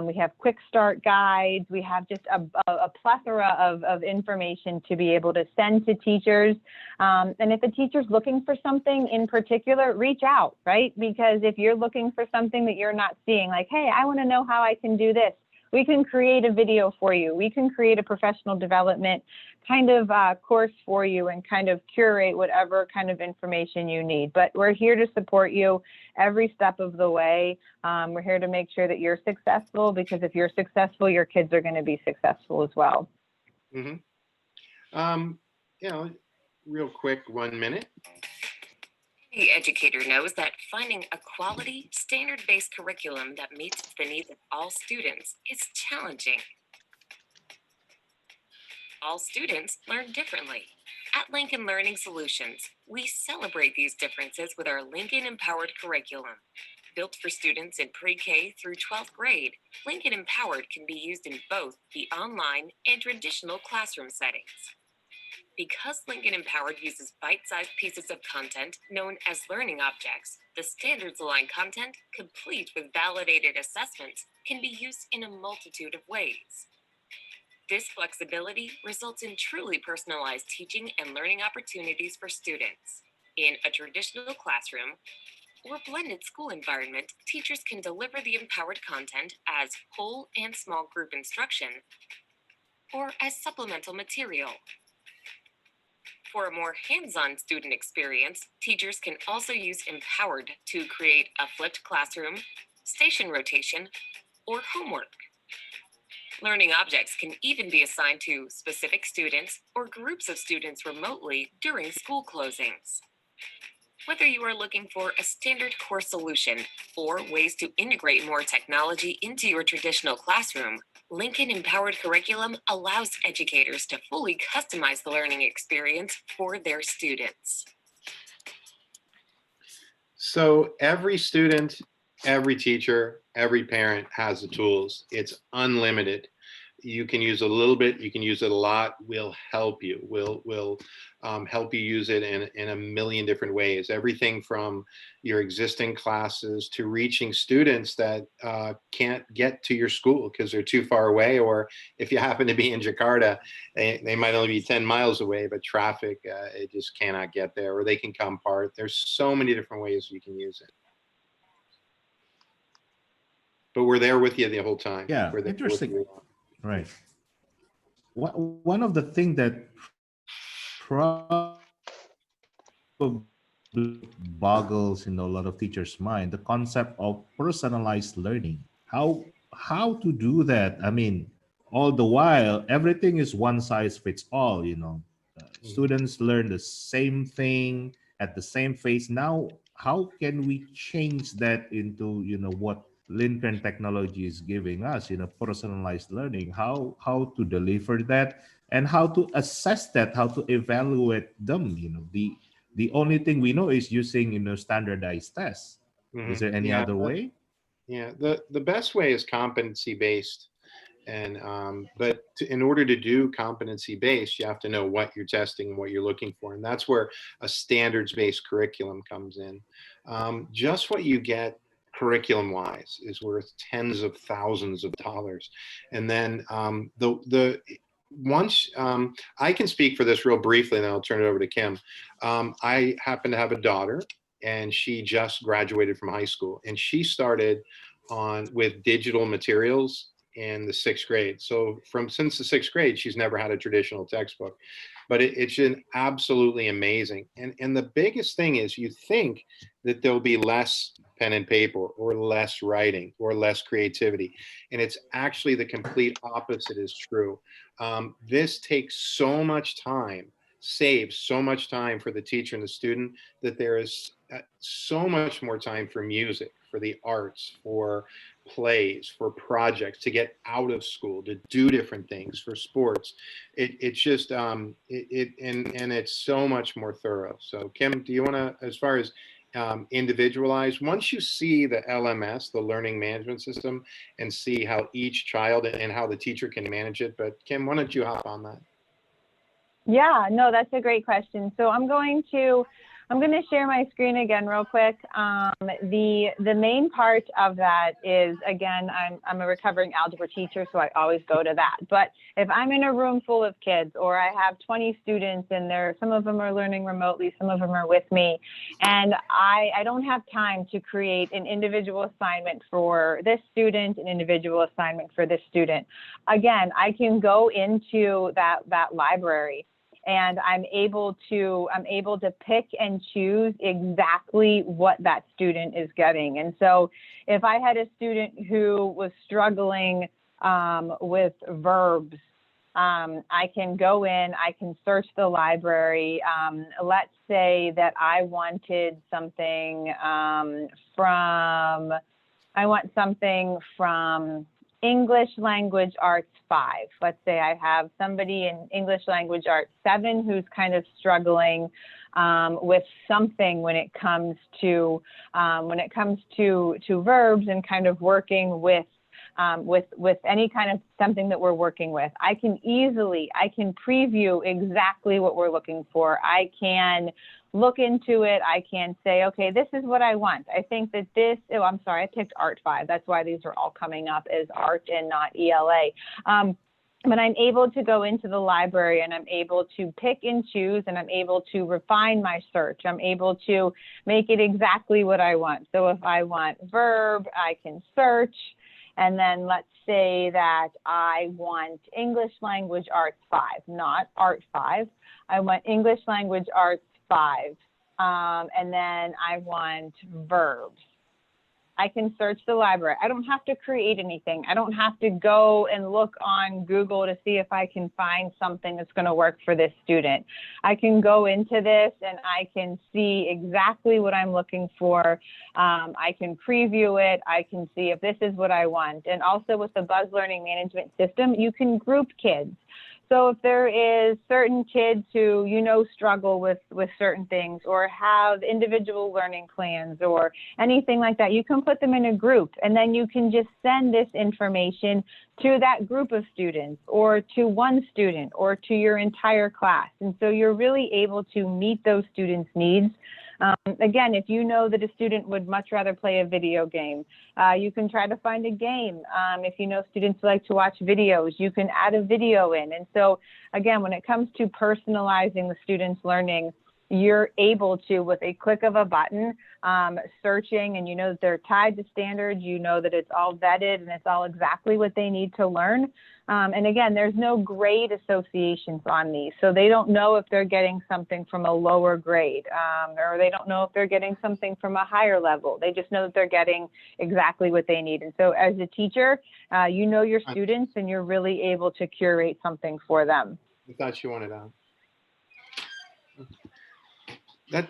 We have quick start guides. We have just a plethora of information to be able to send to teachers. And if a teacher's looking for something in particular, reach out, right? Because if you're looking for something that you're not seeing, like, hey, I want to know how I can do this, we can create a video for you. We can create a professional development kind of course for you and kind of curate whatever kind of information you need. But we're here to support you every step of the way. We're here to make sure that you're successful, because if you're successful, your kids are going to be successful as well.
Mm-hmm. You know, real quick, 1 minute.
The educator knows that finding a quality, standard-based curriculum that meets the needs of all students is challenging. All students learn differently. At Lincoln Learning Solutions, we celebrate these differences with our Lincoln Empowered curriculum. Built for students in pre-K through 12th grade, Lincoln Empowered can be used in both the online and traditional classroom settings. Because Lincoln Empowered uses bite-sized pieces of content known as learning objects, the standards-aligned content, complete with validated assessments, can be used in a multitude of ways. This flexibility results in truly personalized teaching and learning opportunities for students. In a traditional classroom or blended school environment, teachers can deliver the empowered content as whole and small group instruction or as supplemental material. For a more hands-on student experience, teachers can also use Empowered to create a flipped classroom, station rotation, or homework. Learning objects can even be assigned to specific students or groups of students remotely during school closings. Whether you are looking for a standard course solution or ways to integrate more technology into your traditional classroom, Lincoln Empowered Curriculum allows educators to fully customize the learning experience for their students.
So every student, every teacher, every parent has the tools. It's unlimited. You can use a little bit, you can use it a lot. We'll help you. We'll help you use it in a million different ways. Everything from your existing classes to reaching students that can't get to your school because they're too far away, or if you happen to be in Jakarta, they might only be 10 miles away, but traffic, it just cannot get there, or they can come part. There's so many different ways you can use it. But we're there with you the whole time.
Yeah,
we're there
interesting.
with you.
Right. one of the things that probably boggles in a lot of teachers' mind, the concept of personalized learning. How to do that? I mean, all the while, everything is one size fits all. Students learn the same thing at the same pace. Now, how can we change that into what Lincoln technology is giving us? Personalized learning. How to deliver that and how to assess that? How to evaluate them? The only thing we know is using standardized tests. Is there any other way?
Yeah, the best way is competency based. And but in order to do competency based, you have to know what you're testing and what you're looking for, and that's where a standards based curriculum comes in. Just what you get curriculum wise is worth tens of thousands of dollars, and then once I can speak for this real briefly, and then I'll turn it over to Kim. I happen to have a daughter, and she just graduated from high school, and she started with digital materials in the 6th grade. So since the 6th grade, she's never had a traditional textbook, but it's been absolutely amazing. And the biggest thing is, you think that there'll be less pen and paper or less writing or less creativity. And it's actually the complete opposite is true. This takes so much time, saves so much time for the teacher and the student, that there is so much more time for music, for the arts, for plays, for projects, to get out of school, to do different things, for sports. It's just and it's so much more thorough. So Kim, do you want to, as far as individualize, once you see the LMS, the learning management system, and see how each child and how the teacher can manage it? But Kim, why don't you hop on that?
Yeah, no, that's a great question. So I'm going to share my screen again real quick. The main part of that is, again, I'm a recovering algebra teacher, so I always go to that. But if I'm in a room full of kids, or I have 20 students and some of them are learning remotely, some of them are with me, and I don't have time to create an individual assignment for this student, an individual assignment for this student. Again, I can go into that library, and I'm able to pick and choose exactly what that student is getting. And so if I had a student who was struggling with verbs, I can go in, I can search the library. Let's say that I wanted something from English Language Arts 5. Let's say I have somebody in English Language Arts 7 who's kind of struggling with something when it comes to verbs and kind of working with any kind of something that we're working with. I can preview exactly what we're looking for. I can look into it. I can say, okay, this is what I want. I think that I picked Art 5. That's why these are all coming up as art and not ELA. But I'm able to go into the library, and I'm able to pick and choose, and I'm able to refine my search. I'm able to make it exactly what I want. So if I want verb, I can search. And then let's say that I want English Language Arts 5, not Art 5. I want English Language Arts 5. And then I want verbs. I can search the library. I don't have to create anything. I don't have to go and look on Google to see if I can find something that's going to work for this student. I can go into this and I can see exactly what I'm looking for. I can preview it. I can see if this is what I want. And also with the Buzz Learning Management System, you can group kids. So if there is certain kids who, struggle with certain things, or have individual learning plans or anything like that, you can put them in a group, and then you can just send this information to that group of students, or to one student, or to your entire class. And so you're really able to meet those students' needs. Again, if you know that a student would much rather play a video game, you can try to find a game. If you know students like to watch videos, you can add a video in. And so, again, when it comes to personalizing the students' learning, you're able to, with a click of a button, searching, and you know that they're tied to standards, you know that it's all vetted and it's all exactly what they need to learn. And again, there's no grade associations on these. So they don't know if they're getting something from a lower grade, or they don't know if they're getting something from a higher level. They just know that they're getting exactly what they need. And so as a teacher, you know your students and you're really able to curate something for them.
I thought you wanted on. That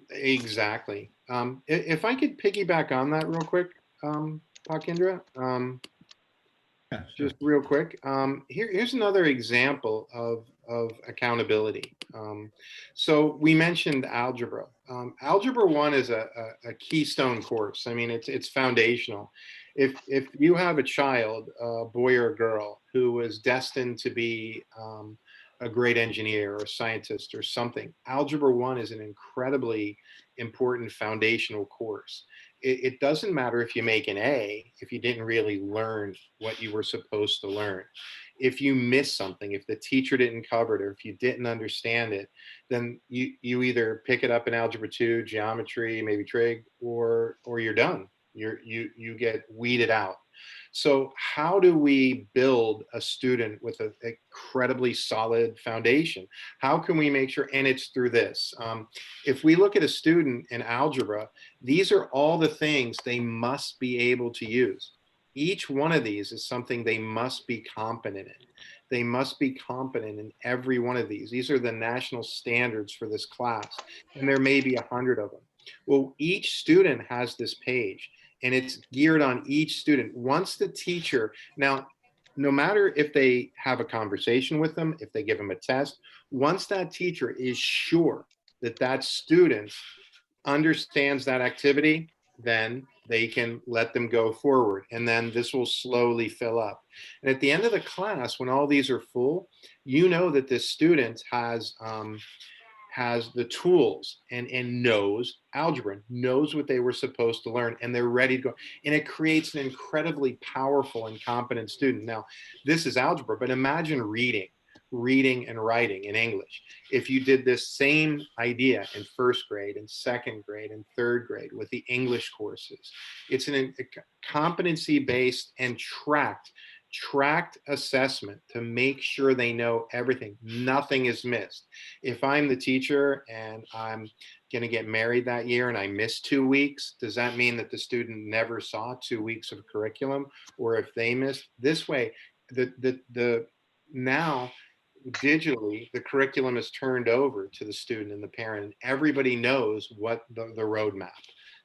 exactly. If I could piggyback on that real quick, Pakindra,
Yeah, sure.
just real quick. Here's another example of accountability. So we mentioned algebra. Algebra 1 is a keystone course. I mean, it's foundational. If you have a child, a boy or a girl, who is destined to be a great engineer or a scientist or something, Algebra 1 is an incredibly important foundational course. It doesn't matter if you make an A if you didn't really learn what you were supposed to learn. If you miss something, if the teacher didn't cover it, or if you didn't understand it, then you either pick it up in Algebra 2, geometry, maybe trig, or you're done. You get weeded out. So how do we build a student with an incredibly solid foundation? How can we make sure, and it's through this. If we look at a student in algebra, these are all the things they must be able to use. Each one of these is something they must be competent in. They must be competent in every one of these. These are the national standards for this class, and there may be 100 of them. Well, each student has this page, and it's geared on each student. Once the teacher, now, no matter if they have a conversation with them, if they give them a test, once that teacher is sure that that student understands that activity, then they can let them go forward. And then this will slowly fill up. And at the end of the class, when all these are full, you know that this student has the tools and knows algebra, knows what they were supposed to learn, and they're ready to go. And it creates an incredibly powerful and competent student. Now, this is algebra, but imagine reading and writing in English. If you did this same idea in first grade and second grade and third grade with the English courses, it's a competency-based and tracked assessment to make sure they know everything. Nothing is missed. If I'm the teacher and I'm going to get married that year and I miss 2 weeks, does that mean that the student never saw 2 weeks of curriculum? Or if they missed, this way, now digitally, the curriculum is turned over to the student and the parent, and everybody knows what the roadmap.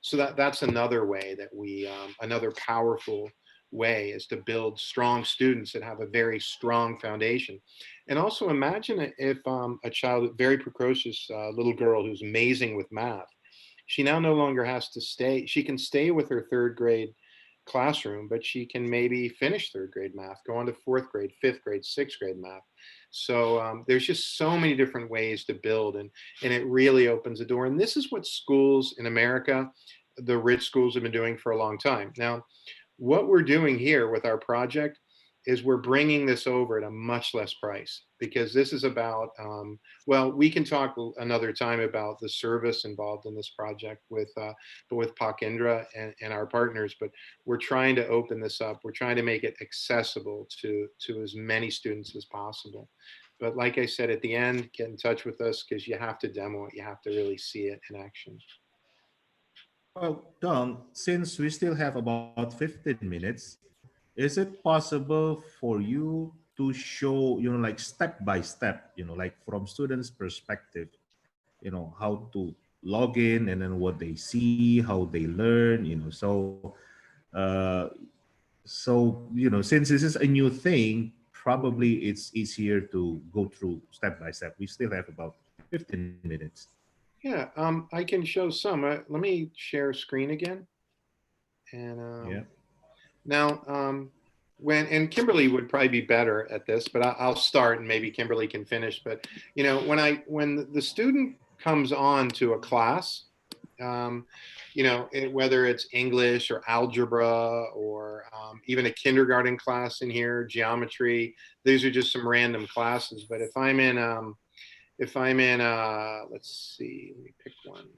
So that's another way that we, another powerful way is to build strong students that have a very strong foundation. And also imagine if a child, a very precocious little girl who's amazing with math, she now no longer has to stay, she can stay with her third grade classroom, but she can maybe finish third grade math, go on to fourth grade, fifth grade, sixth grade math. So there's just so many different ways to build, and it really opens the door. And this is what schools in America, the rich schools, have been doing for a long time. Now, what we're doing here with our project is we're bringing this over at a much less price, because this is about, well, we can talk another time about the service involved in this project with Pakindra and our partners, but we're trying to open this up. We're trying to make it accessible to as many students as possible. But like I said, at the end, get in touch with us, because you have to demo it. You have to really see it in action.
Well, Don, since we still have about 15 minutes, is it possible for you to show, like step by step, like from students' perspective, how to log in and then what they see, how they learn, uh, since this is a new thing, probably it's easier to go through step by step. We still have about 15 minutes.
Yeah, I can show some. Let me share screen again. And
Yeah.
now, and Kimberly would probably be better at this, but I'll start and maybe Kimberly can finish. But when the student comes on to a class, whether it's English or algebra or even a kindergarten class in here, geometry, these are just some random classes. But if I'm in if I'm in, let's see, let me pick one.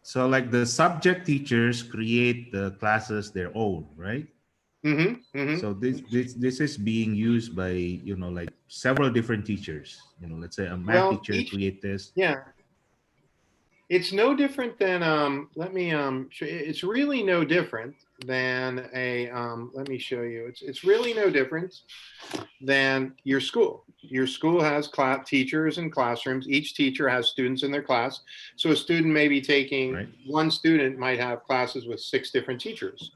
So like the subject teachers create the classes their own, right? So this is being used by, like several different teachers. Let's say a math teacher create this.
Yeah. It's no different than, it's really no different than let me show you. It's really no different than your school. Your school has teachers and classrooms. Each teacher has students in their class. So a student may be taking, one student might have classes with 6 different teachers,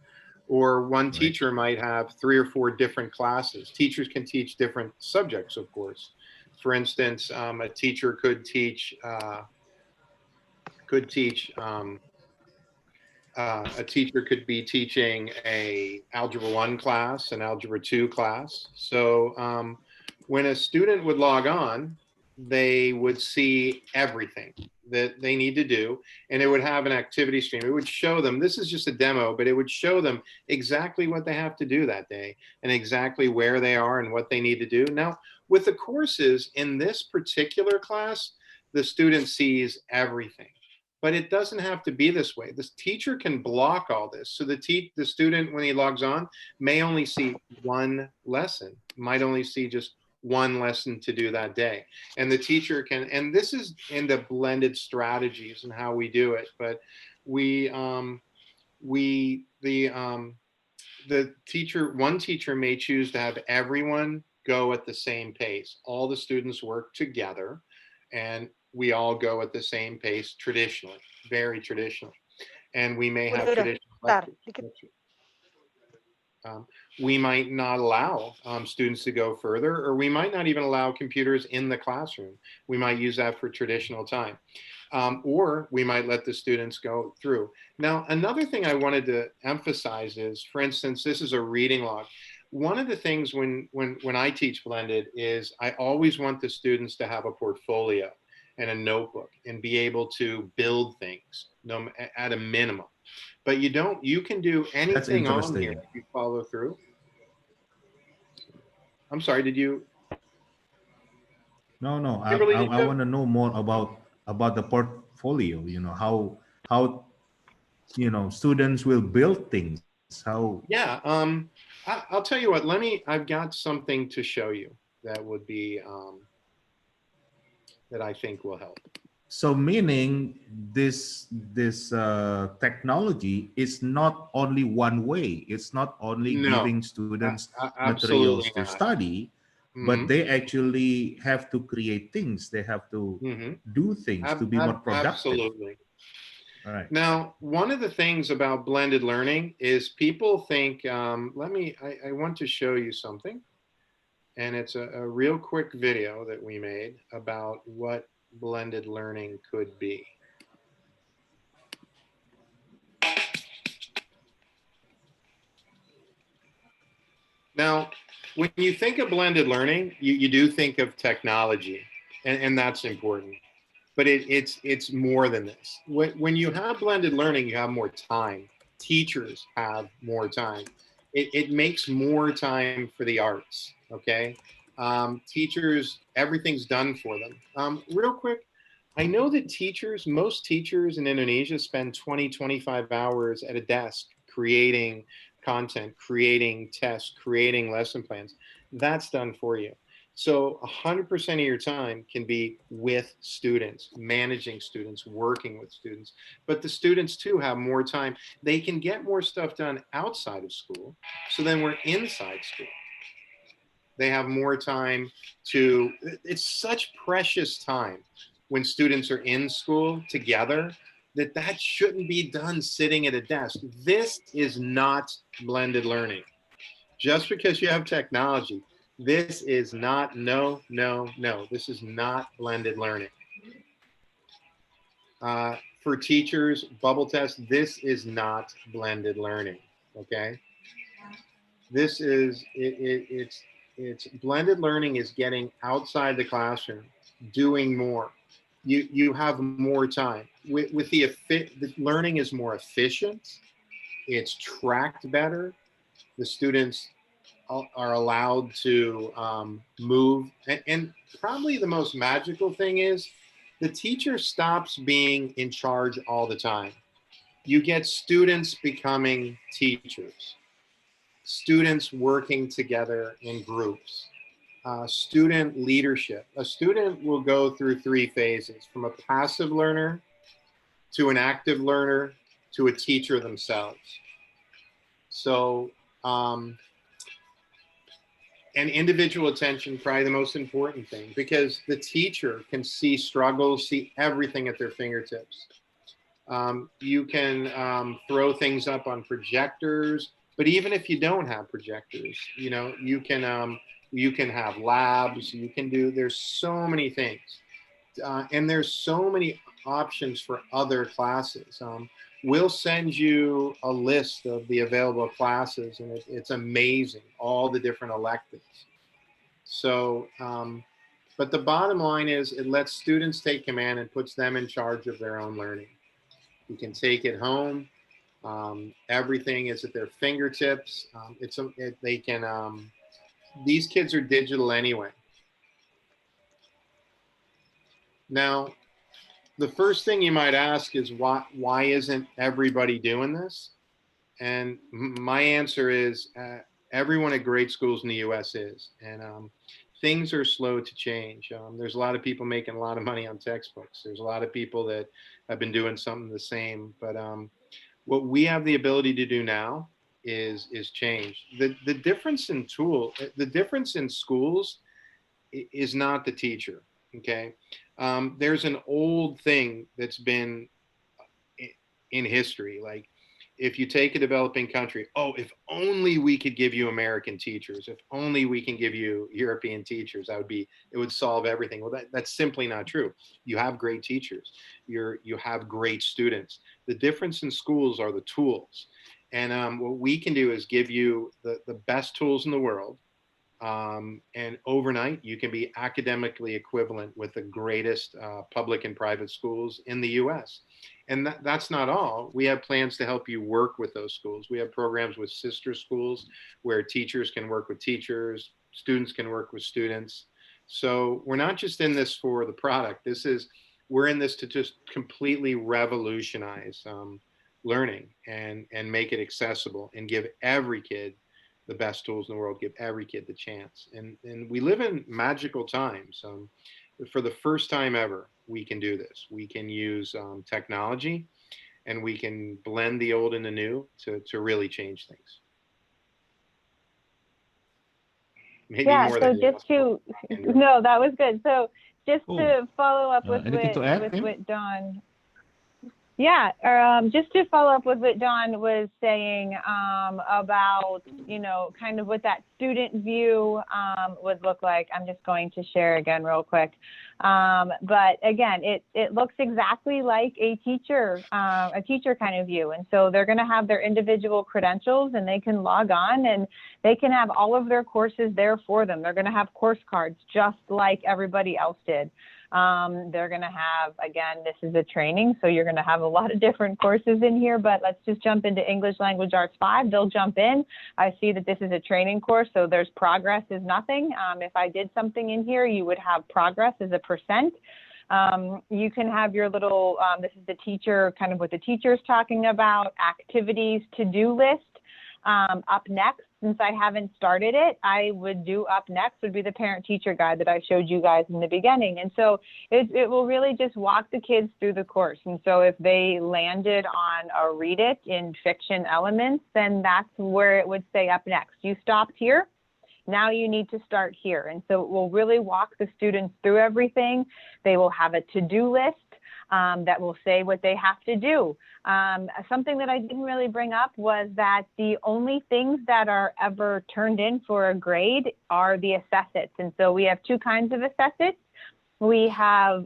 or one teacher might have 3 or 4 different classes. Teachers can teach different subjects, of course. For instance, a teacher could teach, a teacher could be teaching a Algebra 1 class, an Algebra 2 class. So when a student would log on, they would see everything that they need to do, and it would have an activity stream. It would show them, this is just a demo, but it would show them exactly what they have to do that day and exactly where they are and what they need to do. Now, with the courses in this particular class, the student sees everything. But it doesn't have to be this way. This teacher can block all this. So the student, when he logs on, may only see one lesson, might only see just one lesson to do that day. And the teacher can, and this is in the blended strategies and how we do it. But one teacher may choose to have everyone go at the same pace. All the students work together, and we all go at the same pace traditionally, very traditionally. And we may have traditional lectures. We might not allow students to go further, or we might not even allow computers in the classroom. We might use that for traditional time. Or we might let the students go through. Now, another thing I wanted to emphasize is, for instance, this is a reading log. One of the things when I teach blended is I always want the students to have a portfolio and a notebook and be able to build things at a minimum. But you can do anything on here if you follow through. I'm sorry, did you?
No, I want to know more about the portfolio, how students will build things. How?
Yeah, I'll tell you what, I've got something to show you that would be, that I think will help.
So meaning this technology is not only one way. It's not only giving students materials to study, but they actually have to create things. They have to do things to be more productive.
Absolutely.
All right.
Now, one of the things about blended learning is people think, I want to show you something. And it's a real quick video that we made about what blended learning could be. Now, when you think of blended learning, you do think of technology, and that's important. But it's more than this. When you have blended learning, you have more time. Teachers have more time. It makes more time for the arts, okay? Teachers, everything's done for them. Real quick, I know that most teachers in Indonesia spend 20, 25 hours at a desk creating content, creating tests, creating lesson plans. That's done for you. So 100% of your time can be with students, managing students, working with students. But the students too have more time. They can get more stuff done outside of school. So then we're inside school. They have more time it's such precious time when students are in school together that shouldn't be done sitting at a desk. This is not blended learning. Just because you have technology, this is not, no. This is not blended learning. For teachers, bubble test, this is not blended learning, okay? This is, it's blended learning is getting outside the classroom, doing more. You have more time. With the learning is more efficient, it's tracked better, the students are allowed to move, and probably the most magical thing is the teacher stops being in charge all the time. You get students becoming teachers, students working together in groups, student leadership. A student will go through 3 phases, from a passive learner to an active learner to a teacher themselves. So, and individual attention, probably the most important thing, because the teacher can see struggles, see everything at their fingertips. You can throw things up on projectors, but even if you don't have projectors, you know, you can have labs, you can do, there's so many things. And there's so many options for other classes. We'll send you a list of the available classes, and it's amazing, all the different electives. So, but the bottom line is it lets students take command and puts them in charge of their own learning. You can take it home. Everything is at their fingertips. They can, these kids are digital anyway. Now, the first thing you might ask is why isn't everybody doing this? And my answer is everyone at great schools in the US is. And things are slow to change. There's a lot of people making a lot of money on textbooks. There's a lot of people that have been doing something the same. But what we have the ability to do now is change. The difference in the difference in schools is not the teacher, okay? There's an old thing that's been in history, like if you take a developing country, oh, if only we could give you American teachers, if only we can give you European teachers, it would solve everything. Well, that's simply not true. You have great teachers, you have great students. The difference in schools are the tools. And what we can do is give you the best tools in the world. And overnight, you can be academically equivalent with the greatest public and private schools in the US. And that's not all. We have plans to help you work with those schools. We have programs with sister schools where teachers can work with teachers, students can work with students. So we're not just in this for the product. We're in this to just completely revolutionize learning and make it accessible and give every kid the best tools in the world, give every kid the chance. And we live in magical times. For the first time ever, we can do this. We can use technology, and we can blend the old and the new to really change things. Maybe
yeah,
more
so
than
just to, no, that was good. So just to follow up with what Don, yeah, just to follow up with what Don was saying about, you know, kind of what that student view would look like. I'm just going to share again real quick. But again, it looks exactly like a teacher kind of view. And so they're going to have their individual credentials, and they can log on, and they can have all of their courses there for them. They're going to have course cards just like everybody else did. They're going to have, again, this is a training, so you're going to have a lot of different courses in here, but let's just jump into English Language Arts 5. They'll jump in. I see that this is a training course, so there's progress is nothing. If I did something in here, you would have progress as a %. You can have your little, this is the teacher, kind of what the teacher's talking about, activities, to-do list. Up next, since I haven't started it, I would do up next would be the parent-teacher guide that I showed you guys in the beginning. And so it will really just walk the kids through the course. And so if they landed on a read it in fiction elements, then that's where it would say up next. You stopped here. Now you need to start here. And so it will really walk the students through everything. They will have a to-do list that will say what they have to do. Something that I didn't really bring up was that the only things that are ever turned in for a grade are the assessments. And so we have 2 kinds of assessments. We have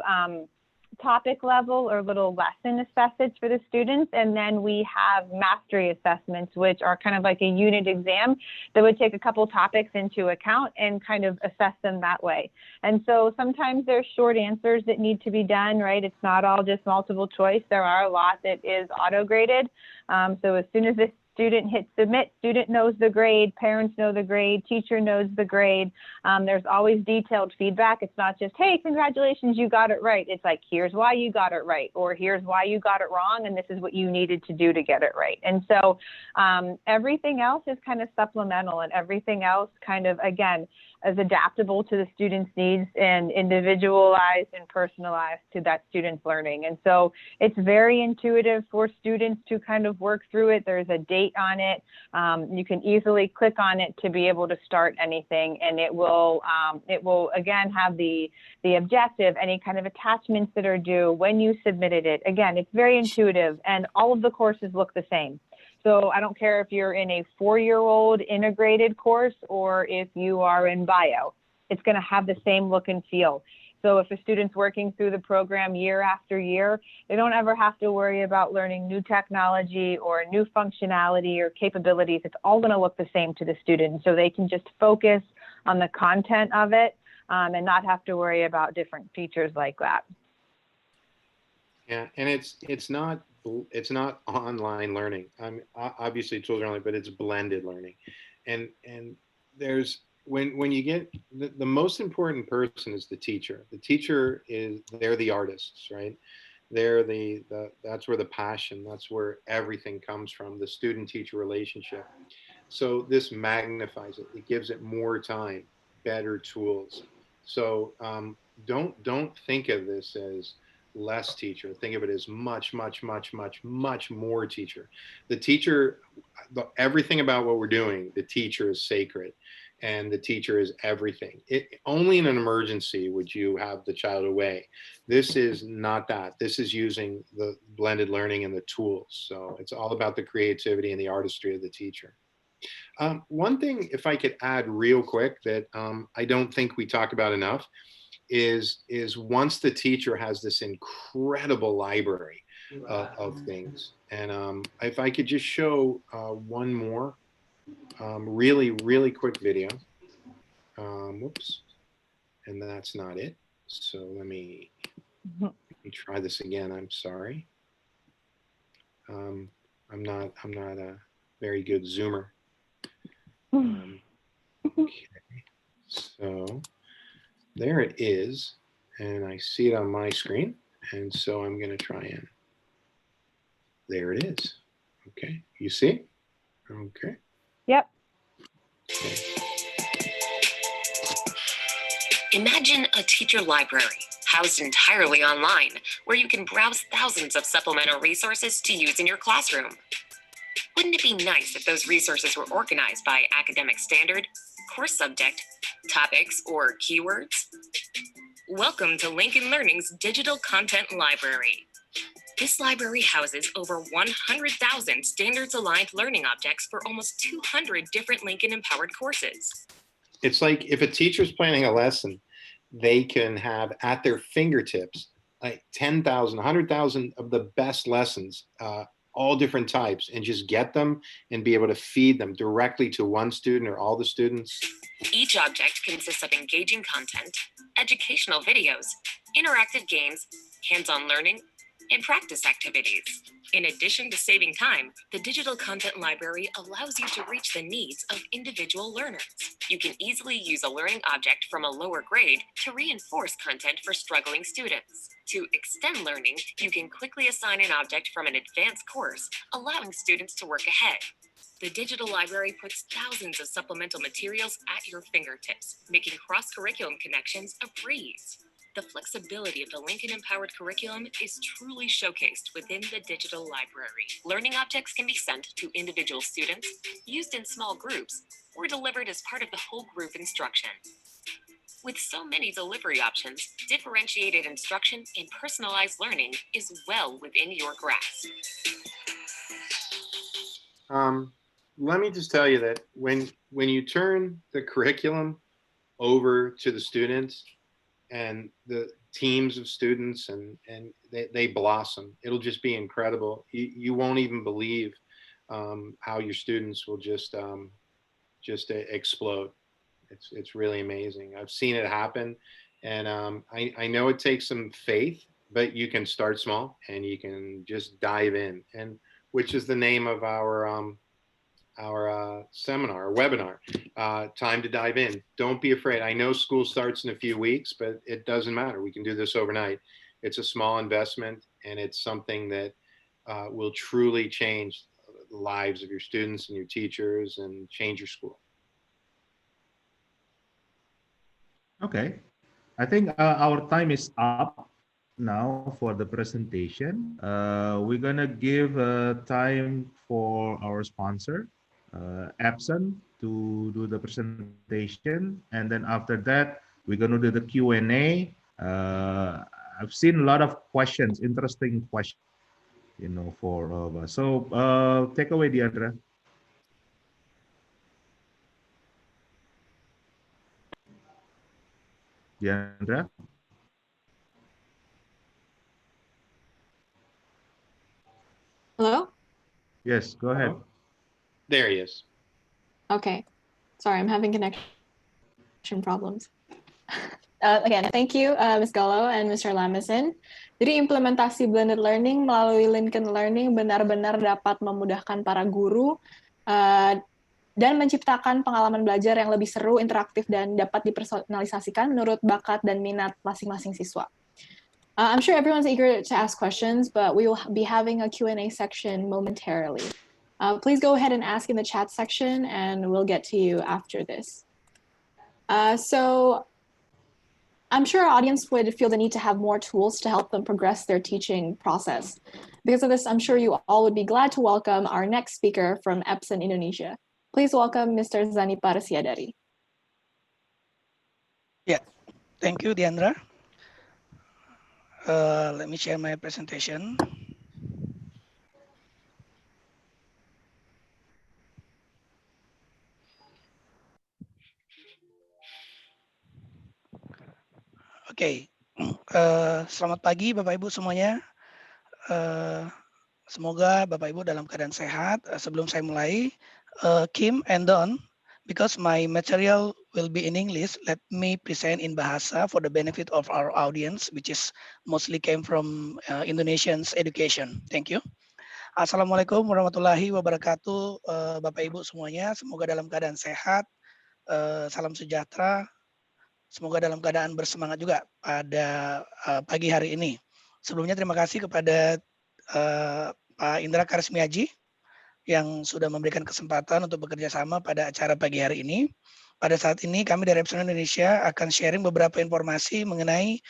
topic level or little lesson assessments for the students. And then we have mastery assessments, which are kind of like a unit exam that would take a couple topics into account and kind of assess them that way. And so sometimes there's short answers that need to be done, right? It's not all just multiple choice. There are a lot that is auto-graded. So as soon as this student hits submit, student knows the grade, parents know the grade, teacher knows the grade. There's always detailed feedback. It's not just, hey, congratulations, you got it right. It's like, here's why you got it right, or here's why you got it wrong, and this is what you needed to do to get it right. And so everything else is kind of supplemental, and everything else kind of, again, is adaptable to the student's needs and individualized and personalized to that student's learning. And so it's very intuitive for students to kind of work through it. There's a date on it. You can easily click on it to be able to start anything, and it will again have the objective, any kind of attachments that are due, when you submitted it. Again, it's very intuitive, and all of the courses look the same. So I don't care if you're in a 4-year-old integrated course or if you are in bio, it's going to have the same look and feel. So if a student's working through the program year after year, they don't ever have to worry about learning new technology or new functionality or capabilities. It's all going to look the same to the student. So they can just focus on the content of it and not have to worry about different features like that.
Yeah, and it's not online learning. Obviously tools are online, but it's blended learning. And there's when you get the most important person is the teacher. The teacher they're the artists, right? They're that's where the passion, that's where everything comes from, the student-teacher relationship. So this magnifies it. It gives it more time, better tools. So don't think of this as less teacher. Think of it as much more teacher. The teacher, everything about what we're doing, the teacher is sacred, and the teacher is everything. Only in an emergency would you have the child away. This is not that. This is using the blended learning and the tools. So it's all about the creativity and the artistry of the teacher. One thing, if I could add real quick, that I don't think we talk about enough, is once the teacher has this incredible library of things. And if I could just show one more really quick video. Whoops, and that's not it. So let me try this again. I'm sorry. I'm not a very good zoomer. Okay, so there it is, and I see it on my screen, and so I'm going to try and, there it is. Okay, you see? Okay.
Yep.
Okay.
Imagine a teacher library housed entirely online, where you can browse thousands of supplemental resources to use in your classroom. Wouldn't it be nice if those resources were organized by academic standard, course subject, topics, or keywords? Welcome to Lincoln Learning's Digital Content Library. This library houses over 100,000 standards-aligned learning objects for almost 200 different Lincoln-empowered courses.
It's like if a teacher's planning a lesson, they can have at their fingertips like 10,000, 100,000 of the best lessons, all different types, and just get them and be able to feed them directly to one student or all the students.
Each object consists of engaging content, educational videos, interactive games, hands-on learning, and practice activities. In addition to saving time, the Digital Content Library allows you to reach the needs of individual learners. You can easily use a learning object from a lower grade to reinforce content for struggling students. To extend learning, you can quickly assign an object from an advanced course, allowing students to work ahead. The digital library puts thousands of supplemental materials at your fingertips, making cross-curriculum connections a breeze. The flexibility of the Lincoln Empowered Curriculum is truly showcased within the digital library. Learning objects can be sent to individual students, used in small groups, or delivered as part of the whole group instruction. With so many delivery options, differentiated instruction and personalized learning is well within your grasp.
Let me just tell you that when you turn the curriculum over to the students and the teams of students and they blossom, it'll just be incredible. You won't even believe how your students will just explode. It's really amazing. I've seen it happen, and I know it takes some faith, but you can start small and you can just dive in, and which is the name of our seminar, our webinar. Time to dive in. Don't be afraid. I know school starts in a few weeks, but it doesn't matter. We can do this overnight. It's a small investment, and it's something that will truly change the lives of your students and your teachers and change your school.
Okay, I think our time is up now for the presentation. We're gonna give time for our sponsor, Epson, to do the presentation, and then after that, we're gonna do the Q&A. I've seen a lot of questions, interesting questions, you know, for all of us. So take away, Diandra. Diandra?
Hello?
Yes, go ahead.
There he is.
Okay. Sorry, I'm having connection problems. Again, thank you, Ms. Gullo and Mr. Lamison. Jadi implementasi blended learning melalui Lincoln Learning benar-benar dapat memudahkan para guru dan menciptakan pengalaman belajar yang lebih seru, interaktif, dan dapat dipersonalisasikan menurut bakat dan minat masing-masing siswa. I'm sure everyone's eager to ask questions, but we will be having a Q&A section momentarily. Please go ahead and ask in the chat section, and we'll get to you after this. So I'm sure our audience would feel the need to have more tools to help them progress their teaching process. Because of this, I'm sure you all would be glad to welcome our next speaker from Epson Indonesia. Please welcome Mr. Zanipar Siadari.
Yeah, thank you, Diandra. Let me share my presentation. Oke, selamat pagi Bapak Ibu semuanya. Semoga Bapak Ibu dalam keadaan sehat. Sebelum saya mulai, Kim and Don, because my material will be in English, let me present in Bahasa for the benefit of our audience, which is mostly came from Indonesian's education. Thank you. Assalamualaikum warahmatullahi wabarakatuh, Bapak Ibu semuanya. Semoga dalam keadaan sehat, salam sejahtera. Semoga dalam keadaan bersemangat juga pada pagi hari ini. Sebelumnya terima kasih kepada Pak Indra Karismiaji yang sudah memberikan kesempatan untuk bekerja sama pada acara pagi hari ini. Pada saat ini kami dari Epson Indonesia akan sharing beberapa informasi mengenai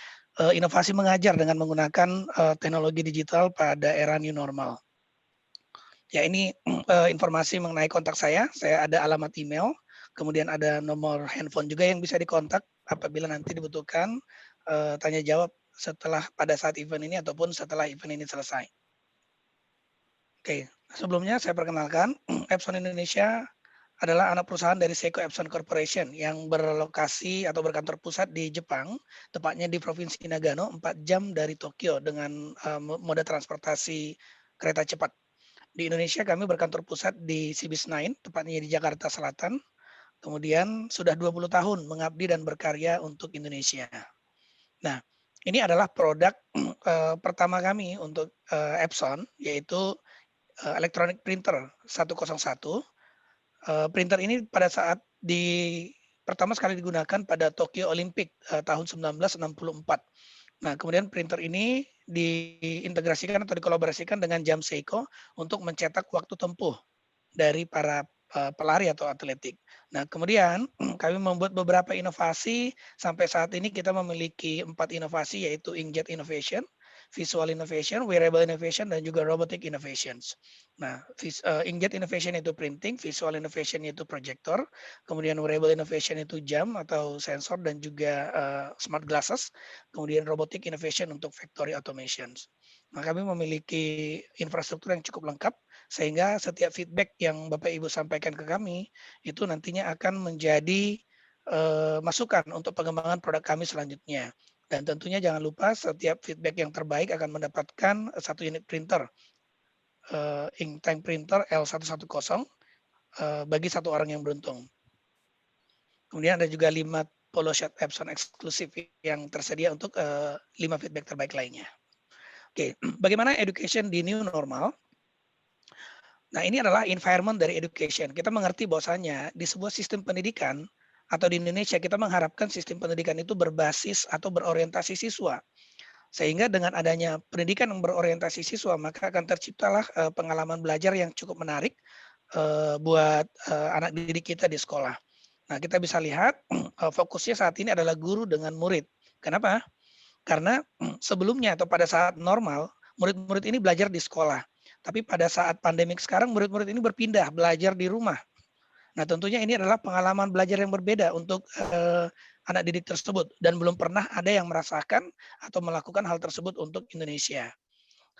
inovasi mengajar dengan menggunakan teknologi digital pada era new normal. Ya, ini informasi mengenai kontak saya ada alamat email, kemudian ada nomor handphone juga yang bisa dikontak apabila nanti dibutuhkan tanya jawab pada saat event ini ataupun setelah event ini selesai. Oke, sebelumnya saya perkenalkan, Epson Indonesia adalah anak perusahaan dari Seiko Epson Corporation yang berlokasi atau berkantor pusat di Jepang, tepatnya di Provinsi Nagano, 4 jam dari Tokyo dengan moda transportasi kereta cepat. Di Indonesia kami berkantor pusat di Cibis 9, tepatnya di Jakarta Selatan. Kemudian sudah 20 tahun mengabdi dan berkarya untuk Indonesia. Nah, ini adalah produk pertama kami untuk Epson, yaitu electronic printer 101. Printer ini pada saat pertama sekali digunakan pada Tokyo Olympic tahun 1964. Nah, kemudian printer ini diintegrasikan atau dikolaborasikan dengan jam Seiko untuk mencetak waktu tempuh dari para pelari atau atletik. Nah, kemudian kami membuat beberapa inovasi. Sampai saat ini kita memiliki 4 inovasi, yaitu inkjet innovation, visual innovation, wearable innovation, dan juga robotic innovations. Nah, inkjet innovation itu printing, visual innovation itu projector, kemudian wearable innovation itu jam atau sensor dan juga smart glasses, kemudian robotic innovation untuk factory automations. Nah, kami memiliki infrastruktur yang cukup lengkap sehingga setiap feedback yang Bapak Ibu sampaikan ke kami itu nantinya akan menjadi masukan untuk pengembangan produk kami selanjutnya. Dan tentunya jangan lupa setiap feedback yang terbaik akan mendapatkan 1 unit printer, ink tank printer L110 bagi 1 orang yang beruntung. Kemudian ada juga 5 polo shirt Epson eksklusif yang tersedia untuk 5 feedback terbaik lainnya. Oke, bagaimana education di new normal? Nah, ini adalah environment dari education. Kita mengerti bahwasanya di sebuah sistem pendidikan atau di Indonesia kita mengharapkan sistem pendidikan itu berbasis atau berorientasi siswa. Sehingga dengan adanya pendidikan yang berorientasi siswa, maka akan terciptalah pengalaman belajar yang cukup menarik buat anak didik kita di sekolah. Nah, kita bisa lihat fokusnya saat ini adalah guru dengan murid. Kenapa? Karena sebelumnya atau pada saat normal, murid-murid ini belajar di sekolah. Tapi pada saat pandemik sekarang, murid-murid ini berpindah belajar di rumah. Nah, tentunya ini adalah pengalaman belajar yang berbeda untuk anak didik tersebut. Dan belum pernah ada yang merasakan atau melakukan hal tersebut untuk Indonesia.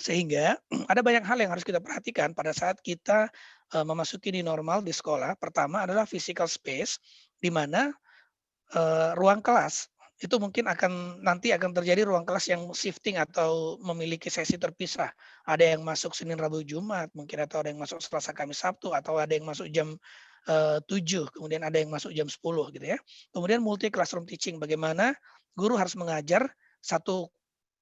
Sehingga ada banyak hal yang harus kita perhatikan pada saat kita memasuki new normal di sekolah. Pertama adalah physical space, di mana ruang kelas itu mungkin nanti akan terjadi ruang kelas yang shifting atau memiliki sesi terpisah. Ada yang masuk Senin, Rabu, Jumat, mungkin atau ada yang masuk Selasa, Kamis, Sabtu, atau ada yang masuk jam 7, kemudian ada yang masuk jam 10 gitu ya. Kemudian multi classroom teaching, bagaimana guru harus mengajar satu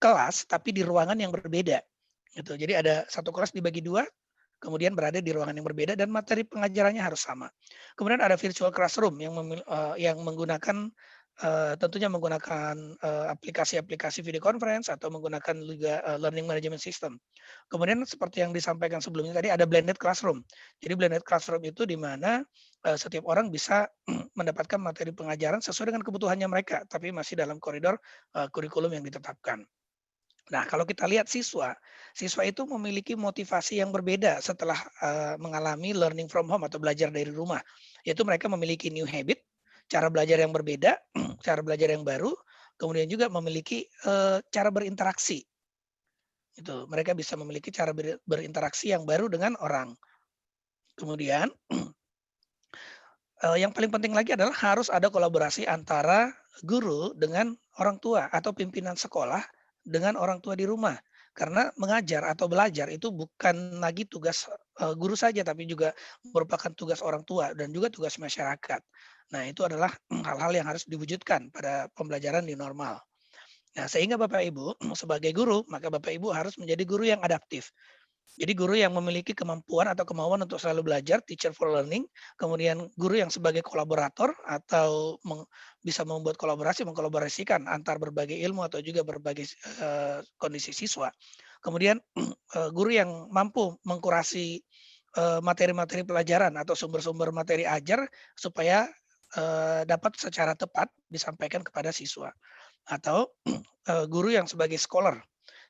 kelas tapi di ruangan yang berbeda. Gitu. Jadi ada satu kelas dibagi 2, kemudian berada di ruangan yang berbeda dan materi pengajarannya harus sama. Kemudian ada virtual classroom yang menggunakan tentunya menggunakan aplikasi-aplikasi video conference atau menggunakan juga learning management system. Kemudian seperti yang disampaikan sebelumnya tadi ada blended classroom. Jadi blended classroom itu di mana setiap orang bisa mendapatkan materi pengajaran sesuai dengan kebutuhannya mereka, tapi masih dalam koridor kurikulum yang ditetapkan. Nah, kalau kita lihat siswa itu memiliki motivasi yang berbeda setelah mengalami learning from home atau belajar dari rumah. Yaitu mereka memiliki new habit, cara belajar yang berbeda, cara belajar yang baru, kemudian juga memiliki cara berinteraksi. Itu, mereka bisa memiliki cara berinteraksi yang baru dengan orang. Kemudian yang paling penting lagi adalah harus ada kolaborasi antara guru dengan orang tua atau pimpinan sekolah dengan orang tua di rumah. Karena mengajar atau belajar itu bukan lagi tugas guru saja, tapi juga merupakan tugas orang tua dan juga tugas masyarakat. Nah, itu adalah hal-hal yang harus diwujudkan pada pembelajaran di normal. Nah, sehingga Bapak Ibu sebagai guru, maka Bapak Ibu harus menjadi guru yang adaptif. Jadi guru yang memiliki kemampuan atau kemauan untuk selalu belajar, teacher for learning, kemudian guru yang sebagai kolaborator atau bisa membuat mengkolaborasikan antar berbagai ilmu atau juga berbagai kondisi siswa. Kemudian guru yang mampu mengkurasi materi-materi pelajaran atau sumber-sumber materi ajar supaya dapat secara tepat disampaikan kepada siswa. Atau guru yang sebagai scholar.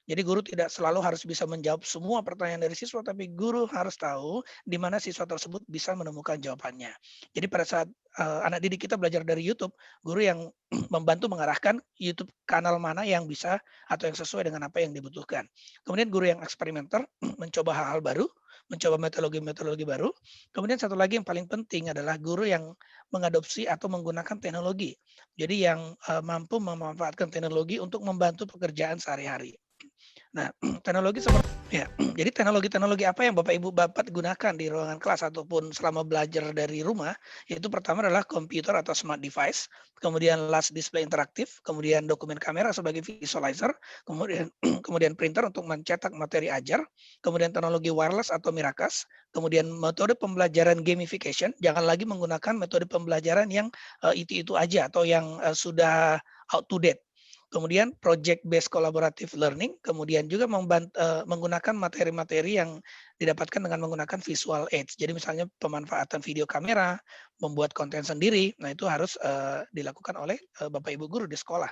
Jadi guru tidak selalu harus bisa menjawab semua pertanyaan dari siswa, tapi guru harus tahu di mana siswa tersebut bisa menemukan jawabannya. Jadi pada saat anak didik kita belajar dari YouTube, guru yang membantu mengarahkan YouTube kanal mana yang bisa atau yang sesuai dengan apa yang dibutuhkan. Kemudian guru yang eksperimenter, mencoba hal-hal baru, mencoba metodologi-metodologi baru. Kemudian satu lagi yang paling penting adalah guru yang mengadopsi atau menggunakan teknologi. Jadi yang mampu memanfaatkan teknologi untuk membantu pekerjaan sehari-hari. Nah, teknologi seperti ya, jadi teknologi apa yang Bapak Ibu gunakan di ruangan kelas ataupun selama belajar dari rumah, yaitu pertama adalah komputer atau smart device, kemudian large display interaktif, kemudian dokumen kamera sebagai visualizer, kemudian printer untuk mencetak materi ajar, kemudian teknologi wireless atau Miracast, kemudian metode pembelajaran gamification, jangan lagi menggunakan metode pembelajaran yang itu aja atau yang sudah out to date. Kemudian project-based collaborative learning, kemudian juga menggunakan materi-materi yang didapatkan dengan menggunakan visual aids. Jadi misalnya pemanfaatan video kamera, membuat konten sendiri, nah itu harus dilakukan oleh Bapak Ibu guru di sekolah.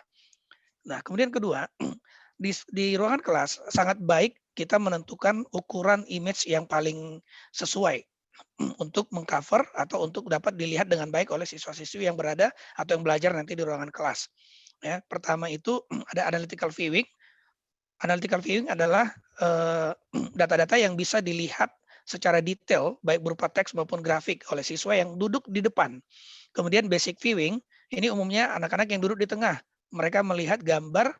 Nah, kemudian kedua, di ruangan kelas sangat baik kita menentukan ukuran image yang paling sesuai untuk mengcover atau untuk dapat dilihat dengan baik oleh siswa-siswi yang berada atau yang belajar nanti di ruangan kelas. Ya, pertama itu ada analytical viewing. Analytical viewing adalah data-data yang bisa dilihat secara detail, baik berupa teks maupun grafik oleh siswa yang duduk di depan. Kemudian basic viewing, ini umumnya anak-anak yang duduk di tengah. Mereka melihat gambar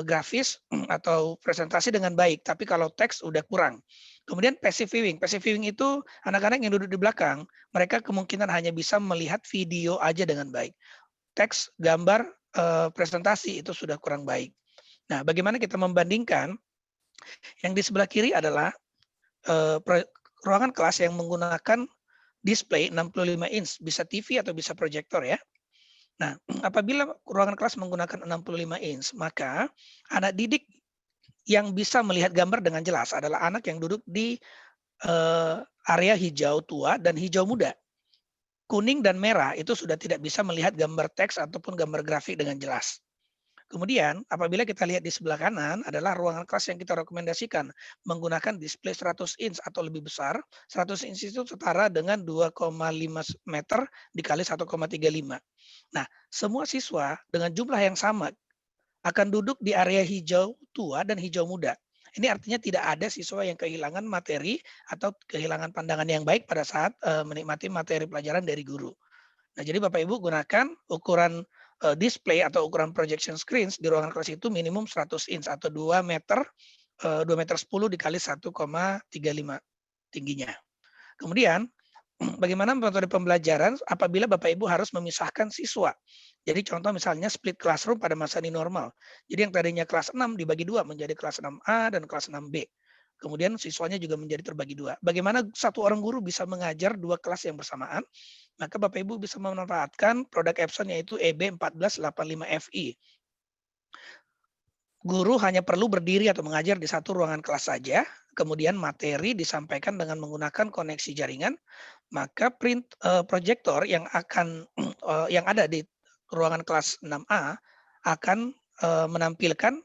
grafis atau presentasi dengan baik, tapi kalau teks udah kurang. Kemudian passive viewing. Passive viewing itu anak-anak yang duduk di belakang, mereka kemungkinan hanya bisa melihat video aja dengan baik. Teks, gambar, presentasi itu sudah kurang baik. Nah, bagaimana kita membandingkan? Yang di sebelah kiri adalah ruangan kelas yang menggunakan display 65 inch, bisa TV atau bisa proyektor ya. Nah, apabila ruangan kelas menggunakan 65 inch, maka anak didik yang bisa melihat gambar dengan jelas adalah anak yang duduk di area hijau tua dan hijau muda. Kuning dan merah itu sudah tidak bisa melihat gambar teks ataupun gambar grafik dengan jelas. Kemudian, apabila kita lihat di sebelah kanan adalah ruangan kelas yang kita rekomendasikan menggunakan display 100 inch atau lebih besar. 100 inch itu setara dengan 2,5 meter dikali 1,35. Nah, semua siswa dengan jumlah yang sama akan duduk di area hijau tua dan hijau muda. Ini artinya tidak ada siswa yang kehilangan materi atau kehilangan pandangan yang baik pada saat menikmati materi pelajaran dari guru. Nah, jadi Bapak Ibu gunakan ukuran display atau ukuran projection screens di ruangan kelas itu minimum 100 inch atau 2 meter 10 dikali 1,35 tingginya. Kemudian bagaimana metode pembelajaran apabila Bapak Ibu harus memisahkan siswa. Jadi contoh misalnya split classroom pada masa new normal. Jadi yang tadinya kelas 6 dibagi 2 menjadi kelas 6A dan kelas 6B. Kemudian siswanya juga menjadi terbagi 2. Bagaimana satu orang guru bisa mengajar 2 kelas yang bersamaan? Maka Bapak Ibu bisa memanfaatkan produk Epson yaitu EB1485FI. Guru hanya perlu berdiri atau mengajar di satu ruangan kelas saja, kemudian materi disampaikan dengan menggunakan koneksi jaringan, maka proyektor yang yang ada di ruangan kelas 6A akan menampilkan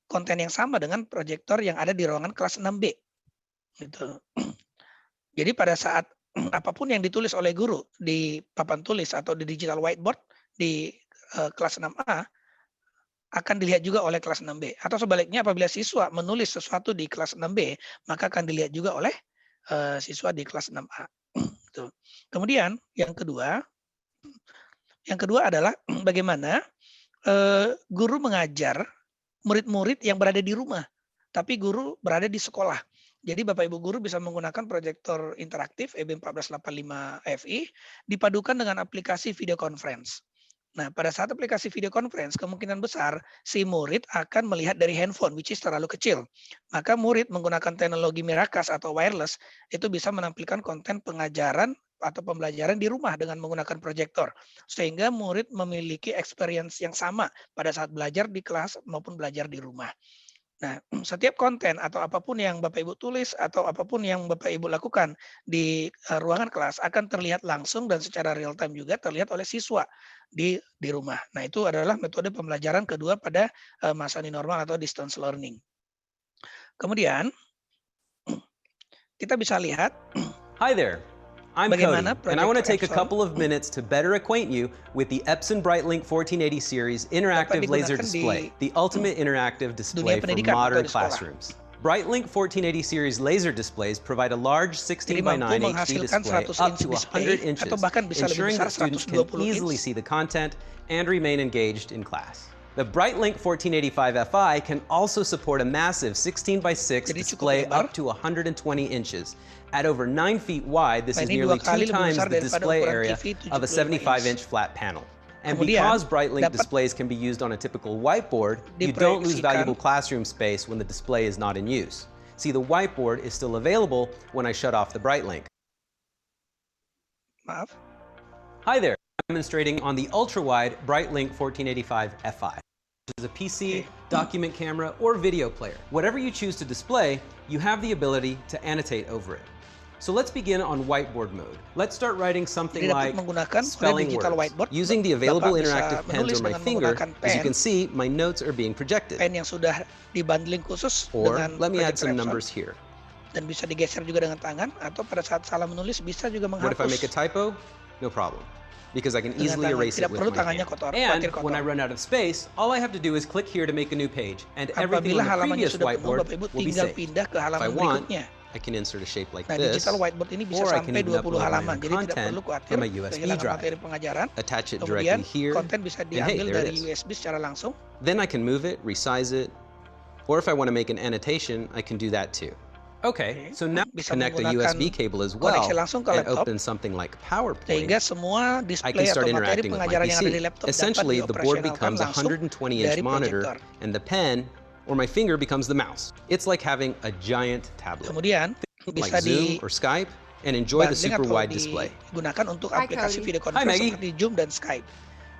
konten yang sama dengan proyektor yang ada di ruangan kelas 6B. Gitu. Jadi pada saat apapun yang ditulis oleh guru di papan tulis atau di digital whiteboard di kelas 6A akan dilihat juga oleh kelas 6B. Atau sebaliknya apabila siswa menulis sesuatu di kelas 6B, maka akan dilihat juga oleh siswa di kelas 6A. Gitu. Kemudian yang kedua adalah bagaimana guru mengajar murid-murid yang berada di rumah, tapi guru berada di sekolah. Jadi Bapak Ibu guru bisa menggunakan proyektor interaktif EB1485FI dipadukan dengan aplikasi video conference. Nah, pada saat aplikasi video conference, kemungkinan besar si murid akan melihat dari handphone, which is terlalu kecil. Maka murid menggunakan teknologi Miracast atau wireless, itu bisa menampilkan konten pengajaran atau pembelajaran di rumah dengan menggunakan proyektor. Sehingga murid memiliki experience yang sama pada saat belajar di kelas maupun belajar di rumah. Nah, setiap konten atau apapun yang Bapak Ibu tulis atau apapun yang Bapak Ibu lakukan di ruangan kelas akan terlihat langsung dan secara real time juga terlihat oleh siswa di rumah. Nah, itu adalah metode pembelajaran kedua pada masa new normal atau distance learning. Kemudian kita bisa lihat.
Hi there. I'm Cody, and I want to take a couple of minutes to better acquaint you with the Epson BrightLink 1480 series interactive laser display, the ultimate interactive display for modern classrooms. BrightLink 1480 series laser displays provide a large 16:9 HD display up to 100 inches, ensuring that students can easily see the content and remain engaged in class. The BrightLink 1485 Fi can also support a massive 16:6 display up to 120 inches. At over 9 feet wide, this is nearly 2 times the display area of a 75-inch flat panel. And because BrightLink displays can be used on a typical whiteboard, you don't lose valuable classroom space when the display is not in use. See, the whiteboard is still available when I shut off the BrightLink. Hi there. I'm demonstrating on the ultra-wide BrightLink 1485 Fi. Which is a PC, document camera, or video player. Whatever you choose to display, you have the ability to annotate over it. So let's begin on whiteboard mode. Let's start writing something like spelling words. Using the available interactive pens or my finger, as you can see, my notes are being projected.
Pen yang sudah dibundling khusus
or
dengan
let me add some numbers here.
Dan bisa digeser juga dengan tangan, atau pada saat salah menulis bisa juga menghapus.
What if I make a typo? No problem, because I can easily erase it with my hand. And when I run out of space, all I have to do is click here to make a new page, and everything on the previous whiteboard will be saved. If I want, I can insert a shape like this,
digital whiteboard ini bisa
or I can
sampai
even
20
upload my
halaman.
own
Jadi tidak
content
perlu khawatir
from a USB
materi
drive,
pengajaran.
attach it
Kemudian
directly here,
konten bisa
and hey,
diambil
there
dari
it is.
USB secara langsung.
Then I can move it, resize it, or if I want to make an annotation, I can do that too. Okay, so now connect a USB cable as well and open something like PowerPoint.
Sehingga semua
I can
display
start
atau materi
interacting with my
pengajaran yang ada di
PC.
laptop
Essentially,
dapat
the board
dioperasionalkan
becomes a
langsung
120-inch
dari
monitor,
proyektor.
and the pen or my finger becomes the mouse. It's like having a giant tablet.
Kemudian
like Zoom or Skype, and enjoy the super wide display.
Digunakan untuk aplikasi video conference seperti Zoom dan Skype.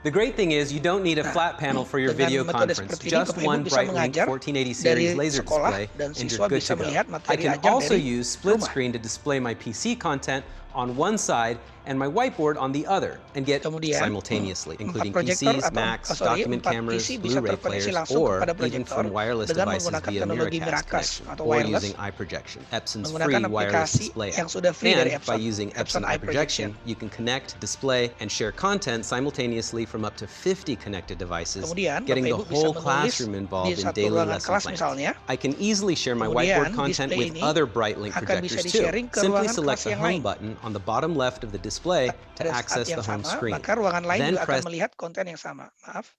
The great thing is you don't need a flat panel for your video conference. Just one BrightLink 1480 series laser display and you're good to go. I can also use split screen to display my PC content on one side and my whiteboard on the other and get simultaneously, including PCs, Macs, document cameras, Blu-ray players, or even from wireless devices via Miracast connection or using iProjection, Epson's free wireless display app. And by using Epson iProjection, you can connect, display, and share content simultaneously from up to 50 connected devices, getting the whole classroom involved in daily lesson plans. I can easily share my whiteboard content with other BrightLink projectors too. Simply select the home button on the bottom left of the display to access the home screen.
Maka ruangan lain
Then
juga
press
akan melihat konten yang sama. Maaf.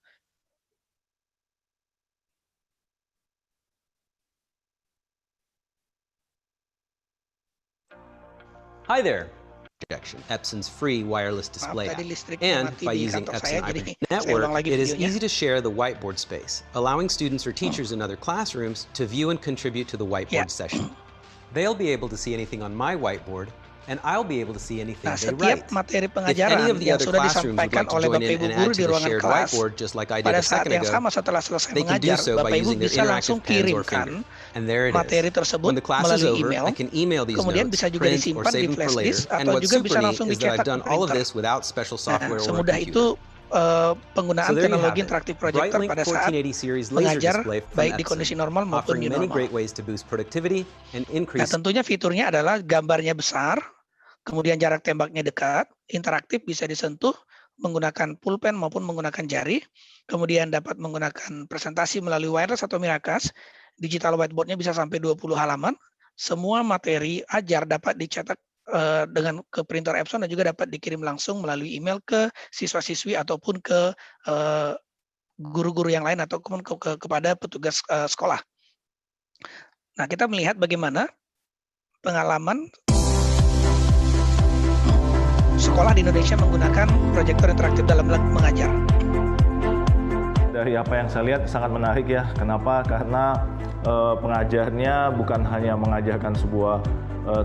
Hi there. Projection, Epson's free wireless display app. And by using Epson iProjection Network, it is easy to share the whiteboard space, allowing students or teachers in other classrooms to view and contribute to the whiteboard session. They'll be able to see anything on my whiteboard, and I'll be able to see anything they write.
Materi
If
pengajaran
any of the
yang
other
sudah
classrooms would
disampaikan
like to
oleh
join
Bapak
in
Ibu
and
guru
add
di
to the
ruangan
shared
kelas,
whiteboard, just like I did
pada
a
saat
second
yang
ago,
sama setelah selesai
they can do
mengajar,
so by
Bapak Ibu
using their
bisa langsung
interactive pens or
kirimkan
finger. And there it
materi
is.
tersebut
When the class is
melalui
over,
email,
I can email these
kemudian
notes,
bisa juga
print, or
disimpan
save
di
them for
flash
later.
disk,
And
atau
what's
juga
super
bisa
neat
langsung
is that I've
dicetak
done
di
all of
printer.
this without special software or a
Semudah
computer.
itu penggunaan
So there you have
teknologi
it.
interaktif projector
BrightLink
pada saat
1480 series laser
mengajar
display from
baik di
Epson,
kondisi normal maupun
offering
new
many
normal.
great ways to boost productivity and
Nah,
increase.
tentunya fiturnya adalah gambarnya besar, kemudian jarak tembaknya dekat, interaktif bisa disentuh menggunakan pulpen maupun menggunakan jari, kemudian dapat menggunakan presentasi melalui wireless atau Miracast, digital whiteboardnya bisa sampai 20 halaman, semua materi ajar dapat dicetak dengan ke printer Epson dan juga dapat dikirim langsung melalui email ke siswa-siswi ataupun ke guru-guru yang lain ataupun kepada petugas sekolah. Nah, kita melihat bagaimana pengalaman sekolah di Indonesia menggunakan proyektor interaktif dalam mengajar.
Dari apa yang saya lihat sangat menarik ya. Kenapa? Karena pengajarnya bukan hanya mengajarkan sebuah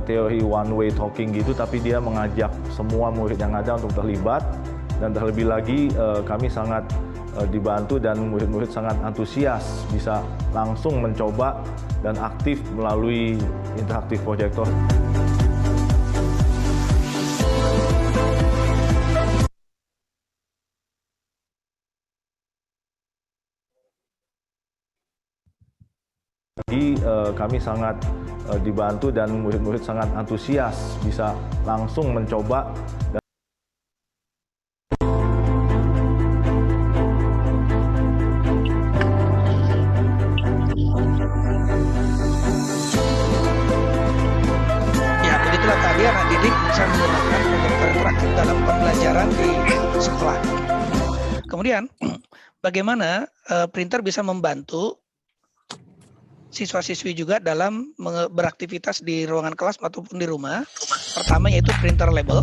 teori one way talking gitu, tapi dia mengajak semua murid yang ada untuk terlibat, dan terlebih lagi kami sangat dibantu dan murid-murid sangat antusias bisa langsung mencoba dan aktif melalui interaktif proyektor. Kami sangat dibantu dan murid-murid sangat antusias bisa langsung mencoba.
Ya, begitulah tadi anak didik bisa menggunakan proyektor interaktif dalam pembelajaran di sekolah. Kemudian, bagaimana printer bisa membantu siswa-siswi juga dalam beraktivitas di ruangan kelas ataupun di rumah. Pertama yaitu printer label.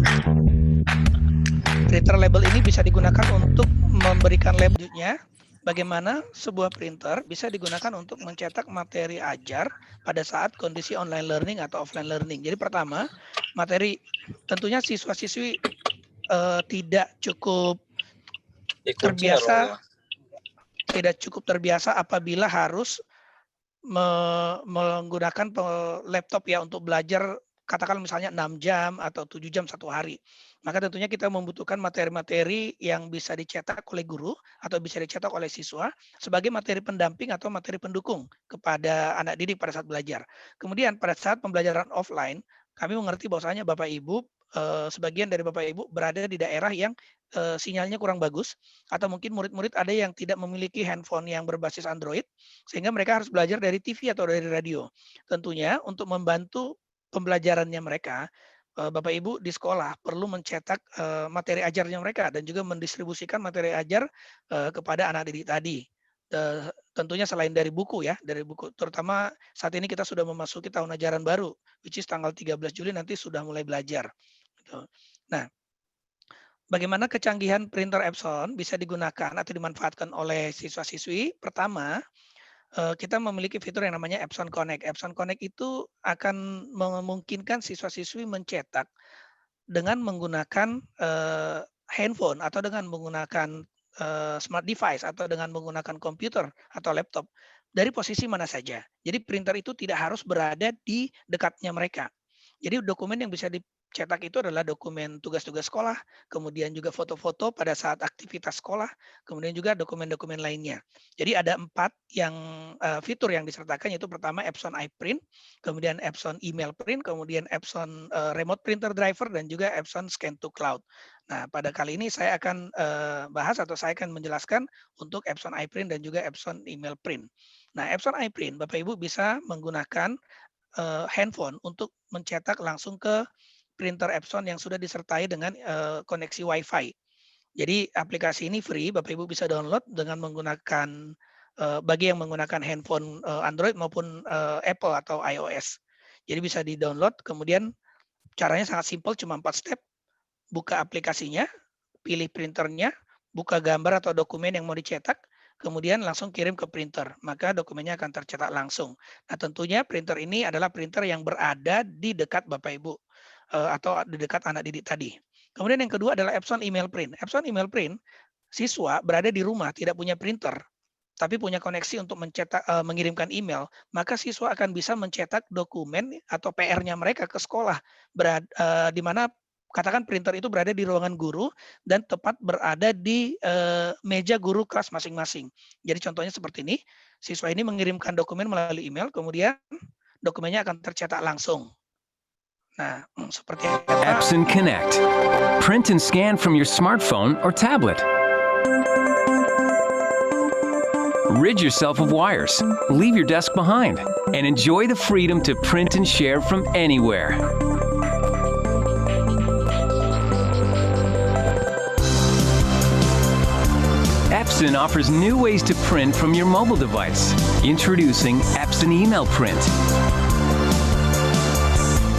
Printer label ini bisa digunakan untuk memberikan labelnya. Bagaimana sebuah printer bisa digunakan untuk mencetak materi ajar pada saat kondisi online learning atau offline learning. Jadi pertama, materi tentunya siswa-siswi tidak cukup terbiasa apabila harus menggunakan laptop ya untuk belajar, katakan misalnya 6 jam atau 7 jam satu hari. Maka tentunya kita membutuhkan materi-materi yang bisa dicetak oleh guru atau bisa dicetak oleh siswa sebagai materi pendamping atau materi pendukung kepada anak didik pada saat belajar. Kemudian pada saat pembelajaran offline, kami mengerti bahwasanya Bapak Ibu, sebagian dari Bapak Ibu berada di daerah yang sinyalnya kurang bagus, atau mungkin murid-murid ada yang tidak memiliki handphone yang berbasis Android, sehingga mereka harus belajar dari TV atau dari radio. Tentunya untuk membantu pembelajarannya mereka, Bapak Ibu di sekolah perlu mencetak materi ajarnya mereka dan juga mendistribusikan materi ajar kepada anak didik tadi. Tentunya selain dari buku ya, dari buku, terutama saat ini kita sudah memasuki tahun ajaran baru, which is tanggal 13 Juli nanti sudah mulai belajar. Nah, bagaimana kecanggihan printer Epson bisa digunakan atau dimanfaatkan oleh siswa-siswi? Pertama, kita memiliki fitur yang namanya Epson Connect. Epson Connect itu akan memungkinkan siswa-siswi mencetak dengan menggunakan handphone atau dengan menggunakan smart device atau dengan menggunakan komputer atau laptop dari posisi mana saja. Jadi printer itu tidak harus berada di dekatnya mereka. Jadi dokumen yang bisa dicetak itu adalah dokumen tugas-tugas sekolah, kemudian juga foto-foto pada saat aktivitas sekolah, kemudian juga dokumen-dokumen lainnya. Jadi ada 4 yang fitur yang disertakan, yaitu pertama Epson iPrint, kemudian Epson Email Print, kemudian Epson Remote Printer Driver, dan juga Epson Scan to Cloud. Nah, pada kali ini saya akan bahas atau saya akan menjelaskan untuk Epson iPrint dan juga Epson Email Print. Nah, Epson iPrint, Bapak Ibu bisa menggunakan handphone untuk mencetak langsung ke printer Epson yang sudah disertai dengan koneksi Wi-Fi. Jadi aplikasi ini free, Bapak Ibu bisa download dengan menggunakan bagi yang menggunakan handphone Android maupun Apple atau iOS. Jadi bisa di-download, kemudian caranya sangat simpel, cuma 4 step. Buka aplikasinya, pilih printernya, buka gambar atau dokumen yang mau dicetak, kemudian langsung kirim ke printer, maka dokumennya akan tercetak langsung. Nah, tentunya printer ini adalah printer yang berada di dekat Bapak Ibu atau di dekat anak didik tadi. Kemudian yang kedua adalah Epson Email Print. Epson Email Print, siswa berada di rumah tidak punya printer, tapi punya koneksi untuk mencetak, mengirimkan email, maka siswa akan bisa mencetak dokumen atau PR-nya mereka ke sekolah, di mana katakan printer itu berada di ruangan guru dan tepat berada di meja guru kelas masing-masing. Jadi contohnya seperti ini, siswa ini mengirimkan dokumen melalui email, kemudian dokumennya akan tercetak langsung. Nah, seperti apa?
Epson Connect. Print and scan from your smartphone or tablet. Rid yourself of wires, leave your desk behind, and enjoy the freedom to print and share from anywhere. Epson offers new ways to print from your mobile device. Introducing Epson Email Print.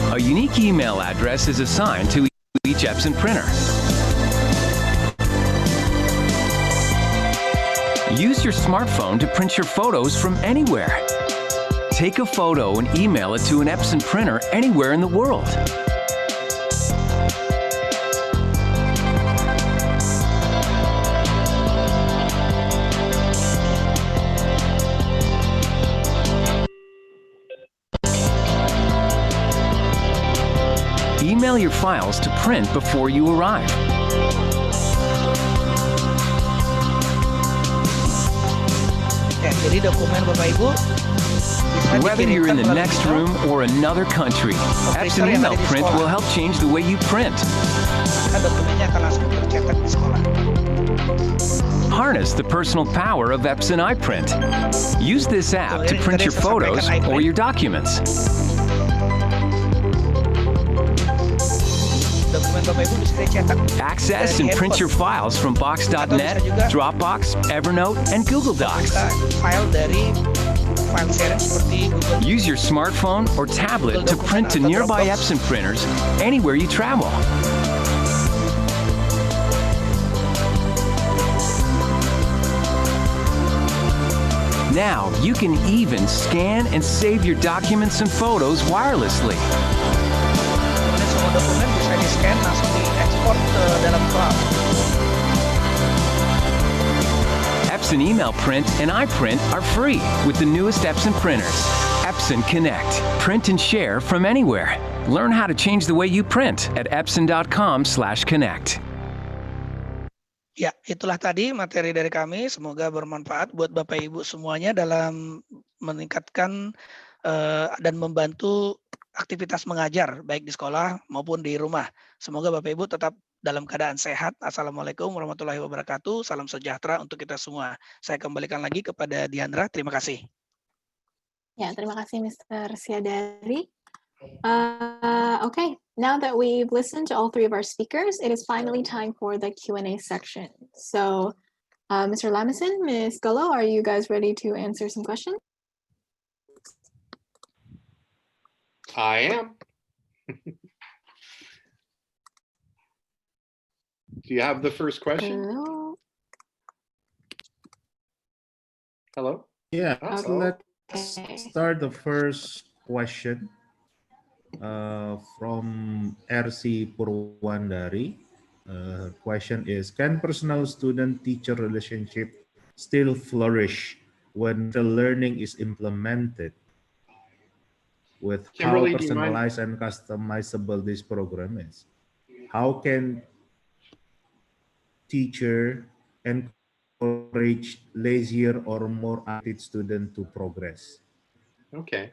A unique email address is assigned to each Epson printer. Use your smartphone to print your photos from anywhere. Take a photo and email it to an Epson printer anywhere in the world. Email your files to print before you arrive.
Ya, jadi dokumen Bapak Ibu
whether you're in the next room or another country, Epson Email Print will help change the way you print.
Dokumennya akan langsung tercetak di sekolah.
Harness the personal power of Epson iPrint. Use this app to print your photos or your documents. Access and print your files from Box.net, Dropbox, Evernote, and Google Docs. Use your smartphone or tablet to print to nearby Epson printers anywhere you travel. Now you can even scan and save your documents and photos wirelessly.
Semua dokumen bisa di-scan langsung diekspor ke dalam cloud.
Epson Email Print and iPrint are free with the newest Epson printers. Epson Connect. Print and share from anywhere. Learn how to change the way you print at epson.com/connect.
Ya, itulah tadi materi dari kami. Semoga bermanfaat buat Bapak Ibu semuanya dalam meningkatkan dan membantu aktivitas mengajar, baik di sekolah maupun di rumah. Semoga Bapak Ibu tetap dalam keadaan sehat. Assalamualaikum warahmatullahi wabarakatuh. Salam sejahtera untuk kita semua. Saya kembalikan lagi kepada Diandra. Terima kasih.
Ya, terima kasih Mr. Siadari. Okay, now that we've listened to all three of our speakers, it is finally time for the Q&A section. So, Mr. Lamison, Ms. Gullo, are you guys ready to answer some questions?
I am. Do you have the first question?
Hello?
Hello?
Yeah,
Okay.
let's start the first question from RC Purwandari. Question is, can personal student-teacher relationship still flourish when the learning is implemented? With
Kimberly,
how
do you mind?
personalized and customizable this program is. How can teacher encourage lazier or more active student to progress?
Okay.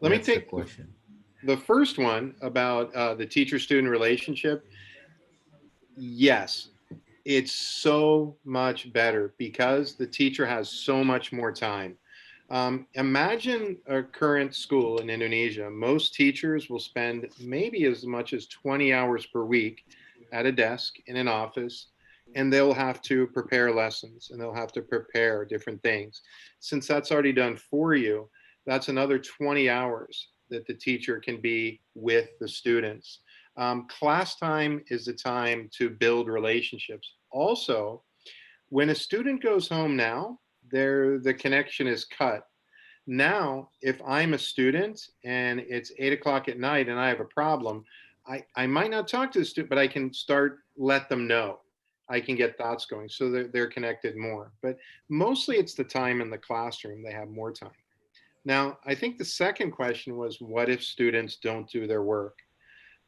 Let me take
the question.
The first one about the teacher-student relationship. Yes, it's so much better because the teacher has so much more time. Imagine a current school in Indonesia. Most teachers will spend maybe as much as 20 hours per week at a desk in an office, and they'll have to prepare lessons and they'll have to prepare different things. Since that's already done for you, that's another 20 hours that the teacher can be with the students. Class time is the time to build relationships. Also, when a student goes home now, the connection is cut. Now, if I'm a student and it's 8 o'clock at night and I have a problem, I might not talk to the student, but I can let them know. I can get thoughts going so they're connected more. But mostly it's the time in the classroom, they have more time. Now, I think the second question was, what if students don't do their work?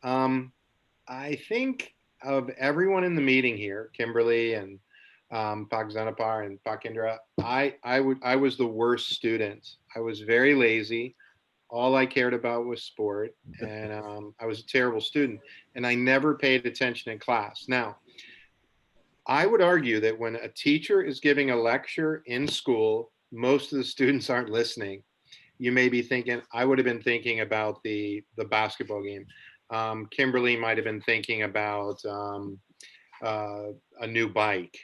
I think of everyone in the meeting here, Kimberly and Pak Zanapar and Pak Indra, I was the worst student. I was very lazy. All I cared about was sport, and I was a terrible student, and I never paid attention in class. Now, I would argue that when a teacher is giving a lecture in school, most of the students aren't listening. You may be thinking, I would have been thinking about the basketball game. Kimberly might have been thinking about a new bike.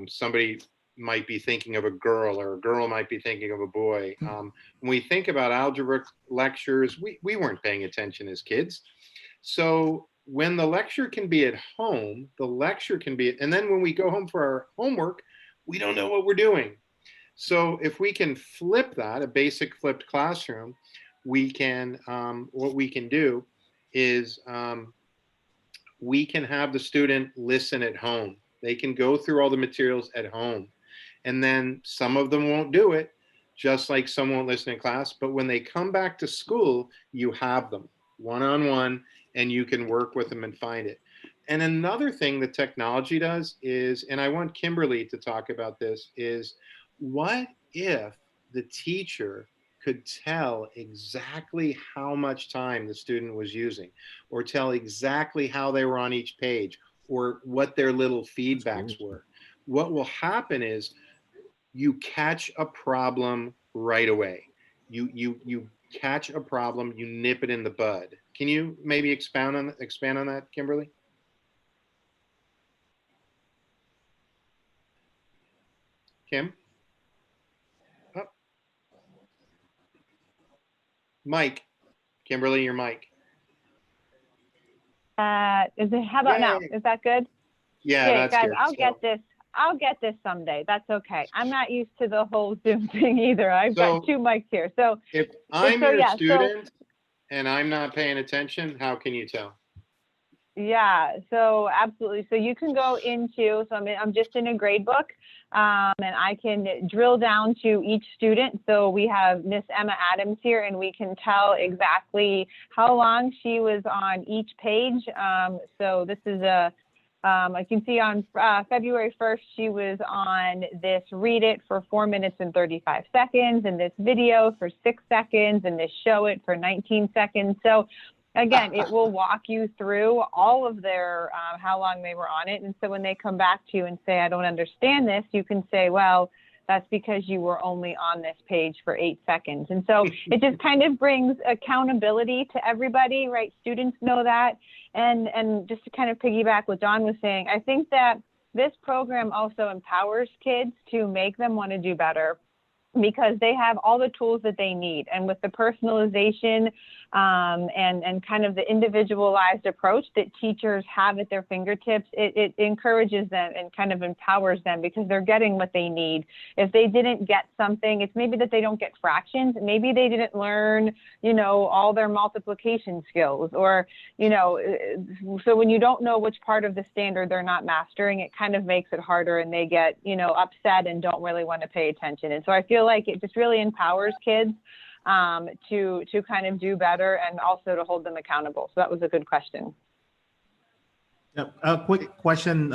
Somebody might be thinking of a girl, or a girl might be thinking of a boy. When we think about algebra lectures, we weren't paying attention as kids. So when the lecture can be at home, the lecture can be, and then when we go home for our homework, we don't know what we're doing. So if we can flip that, a basic flipped classroom, we can, what we can do is we can have the student listen at home. They can go through all the materials at home. And then some of them won't do it, just like some won't listen in class. But when they come back to school, you have them one-on-one, and you can work with them and find it. And another thing that technology does is, and I want Kimberly to talk about this, is what if the teacher could tell exactly how much time the student was using, or tell exactly how they were on each page, or what their little feedbacks were. What will happen is you catch a problem right away. You catch a problem, you nip it in the bud. Can you maybe expand on that, Kimberly? Kim? Oh. Mike. Kimberly, your mic.
How about now? Is that good?
Yeah,
okay,
that's
guys,
good.
I'll get this someday. That's okay. I'm not used to the whole Zoom thing either. I've got two mics here. So
if I'm your student and I'm not paying attention, how can you tell?
Yeah, so absolutely. So you can go into, so I'm just in a grade book, and I can drill down to each student. So we have Miss Emma Adams here, and we can tell exactly how long she was on each page. So this is I can see on February 1st, she was on this read it for 4 minutes and 35 seconds, and this video for 6 seconds, and this show it for 19 seconds. So again, it will walk you through all of their, how long they were on it. And so when they come back to you and say, I don't understand this, you can say, well, that's because you were only on this page for 8 seconds. And so it just kind of brings accountability to everybody, right? Students know that. And just to kind of piggyback what Don was saying, I think that this program also empowers kids to make them want to do better. because they have all the tools that they need. And with the personalization and kind of the individualized approach that teachers have at their fingertips, it encourages them and kind of empowers them because they're getting what they need. If they didn't get something, it's maybe that they don't get fractions. Maybe they didn't learn, you know, all their multiplication skills, or, you know, so when you don't know which part of the standard they're not mastering, it kind of makes it harder and they get, you know, upset and don't really want to pay attention. And so I feel like it just really empowers kids to kind of do better and also to hold them accountable. So that was a good question.
Yeah, a quick question,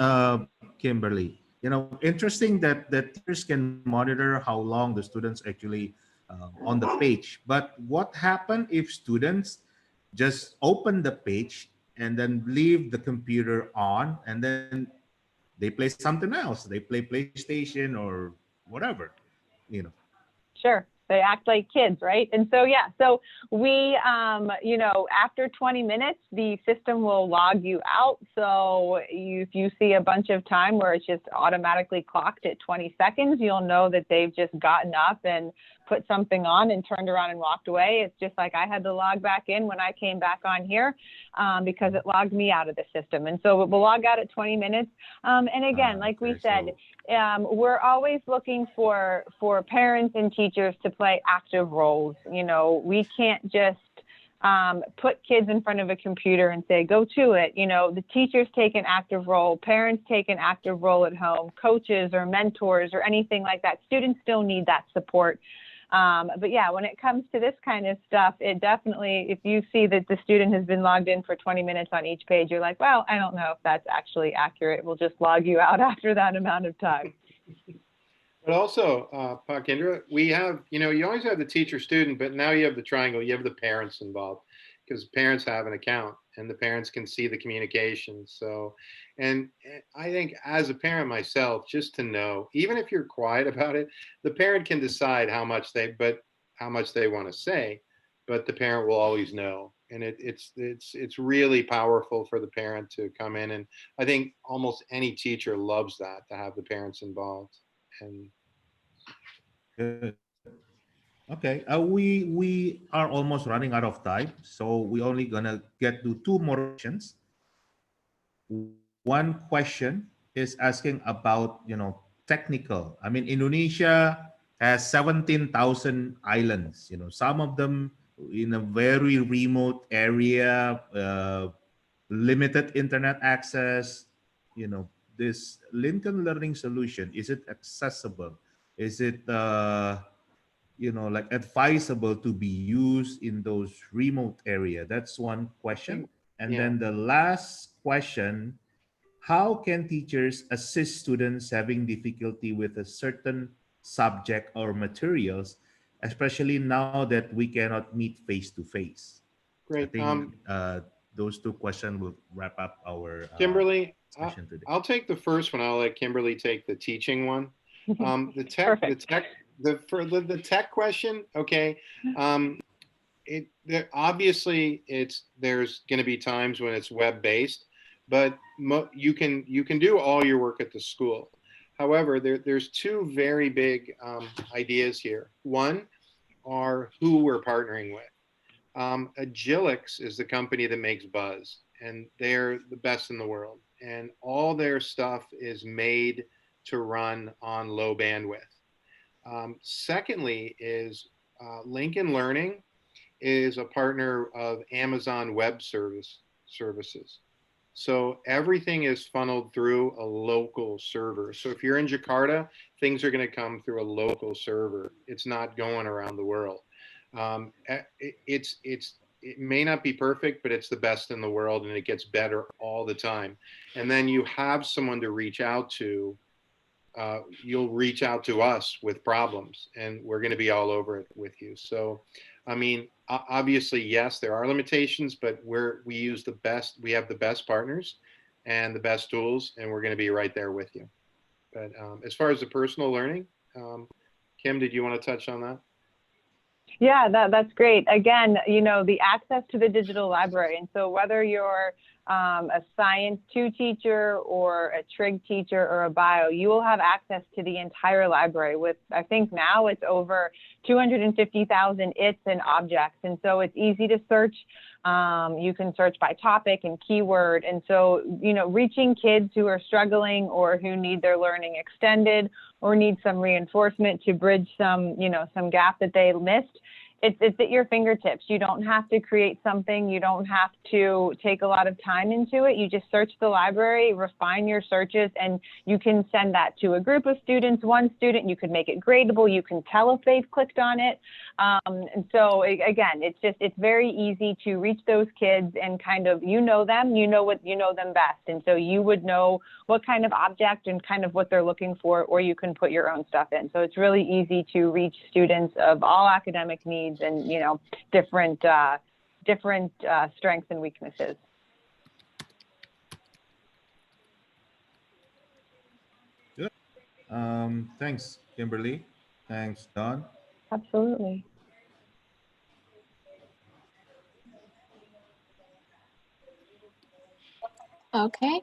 Kimberly. You know, interesting that teachers can monitor how long the students actually on the page. But what happens if students just open the page and then leave the computer on and then they play something else? They play PlayStation or whatever, you know.
Sure. They act like kids, right? And so, yeah, so we, you know, after 20 minutes, the system will log you out. So if you see a bunch of time where it's just automatically clocked at 20 seconds, you'll know that they've just gotten up and put something on and turned around and walked away. It's just like I had to log back in when I came back on here because it logged me out of the system. And so we'll log out at 20 minutes. And again, like we said, we're always looking for parents and teachers to play active roles. You know, we can't just put kids in front of a computer and say, go to it. You know, the teachers take an active role, parents take an active role at home, coaches or mentors or anything like that. Students still need that support. But yeah, when it comes to this kind of stuff, it definitely, if you see that the student has been logged in for 20 minutes on each page, you're like, well, I don't know if that's actually accurate. We'll just log you out after that amount of time.
But also, Kendra, we have, you know, you always have the teacher student, but now you have the triangle, you have the parents involved because parents have an account and the parents can see the communication. So, and I think as a parent myself, just to know, even if you're quiet about it, the parent can decide how much they want to say, but the parent will always know. And it's really powerful for the parent to come in. And I think almost any teacher loves that, to have the parents involved. And
good. Okay, we are almost running out of time, so we only gonna get to two more questions. One question is asking about, you know, technical. I mean, Indonesia has 17,000 islands. You know, some of them in a very remote area, limited internet access. You know, this Lincoln Learning Solution, is it accessible? Is it you know, like advisable to be used in those remote area? That's one question. And then the last question, how can teachers assist students having difficulty with a certain subject or materials, especially now that we cannot meet face to face?
Great.
I think those two questions will wrap up our
Kimberly,
session today.
I'll take the first one. I'll let Kimberly take the teaching one. The tech question, okay. Obviously there's going to be times when it's web-based, but you can do all your work at the school. However, there's two very big ideas here. One are who we're partnering with. Agilix is the company that makes Buzz, and they're the best in the world. And all their stuff is made to run on low bandwidth. Secondly is Lincoln Learning is a partner of Amazon Web Services. So everything is funneled through a local server. So if you're in Jakarta, things are going to come through a local server. It's not going around the world. It may not be perfect, but it's the best in the world, and it gets better all the time. And then you have someone to reach out to. You'll reach out to us with problems, and we're going to be all over it with you. So, I mean, obviously, yes, there are limitations, but we use the best. We have the best partners and the best tools, and we're going to be right there with you. But as far as the personal learning, Kim, did you want to touch on that?
Yeah, that's great. Again, you know, the access to the digital library. And so whether you're a Science 2 teacher or a trig teacher or a bio, you will have access to the entire library with, I think now it's over 250,000 its and objects. And so it's easy to search. You can search by topic and keyword. And so, reaching kids who are struggling or who need their learning extended or need some reinforcement to bridge some gap that they missed, it's at your fingertips. You don't have to create something. You don't have to take a lot of time into it. You just search the library, refine your searches, and you can send that to a group of students, one student. You could make it gradable. You can tell if they've clicked on it. And so again, it's very easy to reach those kids and kind of, them, you know them best. And so you would know what kind of object and kind of what they're looking for, or you can put your own stuff in. So it's really easy to reach students of all academic needs and different strengths and weaknesses.
Good. Thanks, Kimberly. Thanks, Don.
Absolutely.
Okay.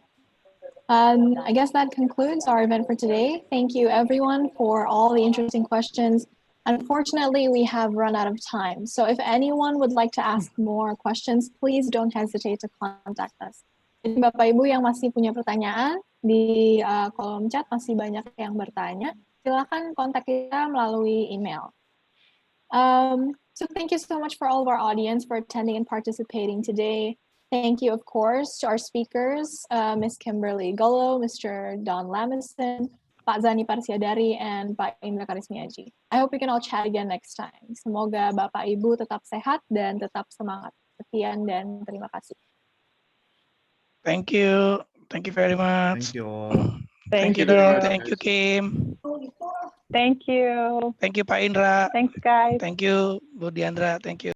I guess that concludes our event for today. Thank you everyone for all the interesting questions. Unfortunately, we have run out of time. So if anyone would like to ask more questions, please don't hesitate to contact us. Jadi Bapak Ibu yang masih punya pertanyaan, di kolom chat masih banyak yang bertanya. Silakan kontak kita melalui email. So thank you so much for all of our audience for attending and participating today. Thank you, of course, to our speakers, Ms. Kimberly Gullo, Mr. Don Lamison, Pak Zani Parsiadari, and Pak Indra Karismiaji. I hope we can all chat again next time. Semoga Bapak Ibu tetap sehat dan tetap semangat. Sekian dan terima kasih.
Thank you. Thank you very much.
Thank you all.
Thank you, Don. Thank you, Kim.
Thank you.
Thank you, Pak Indra.
Thanks, guys.
Thank you, Bu Diandra. Thank you.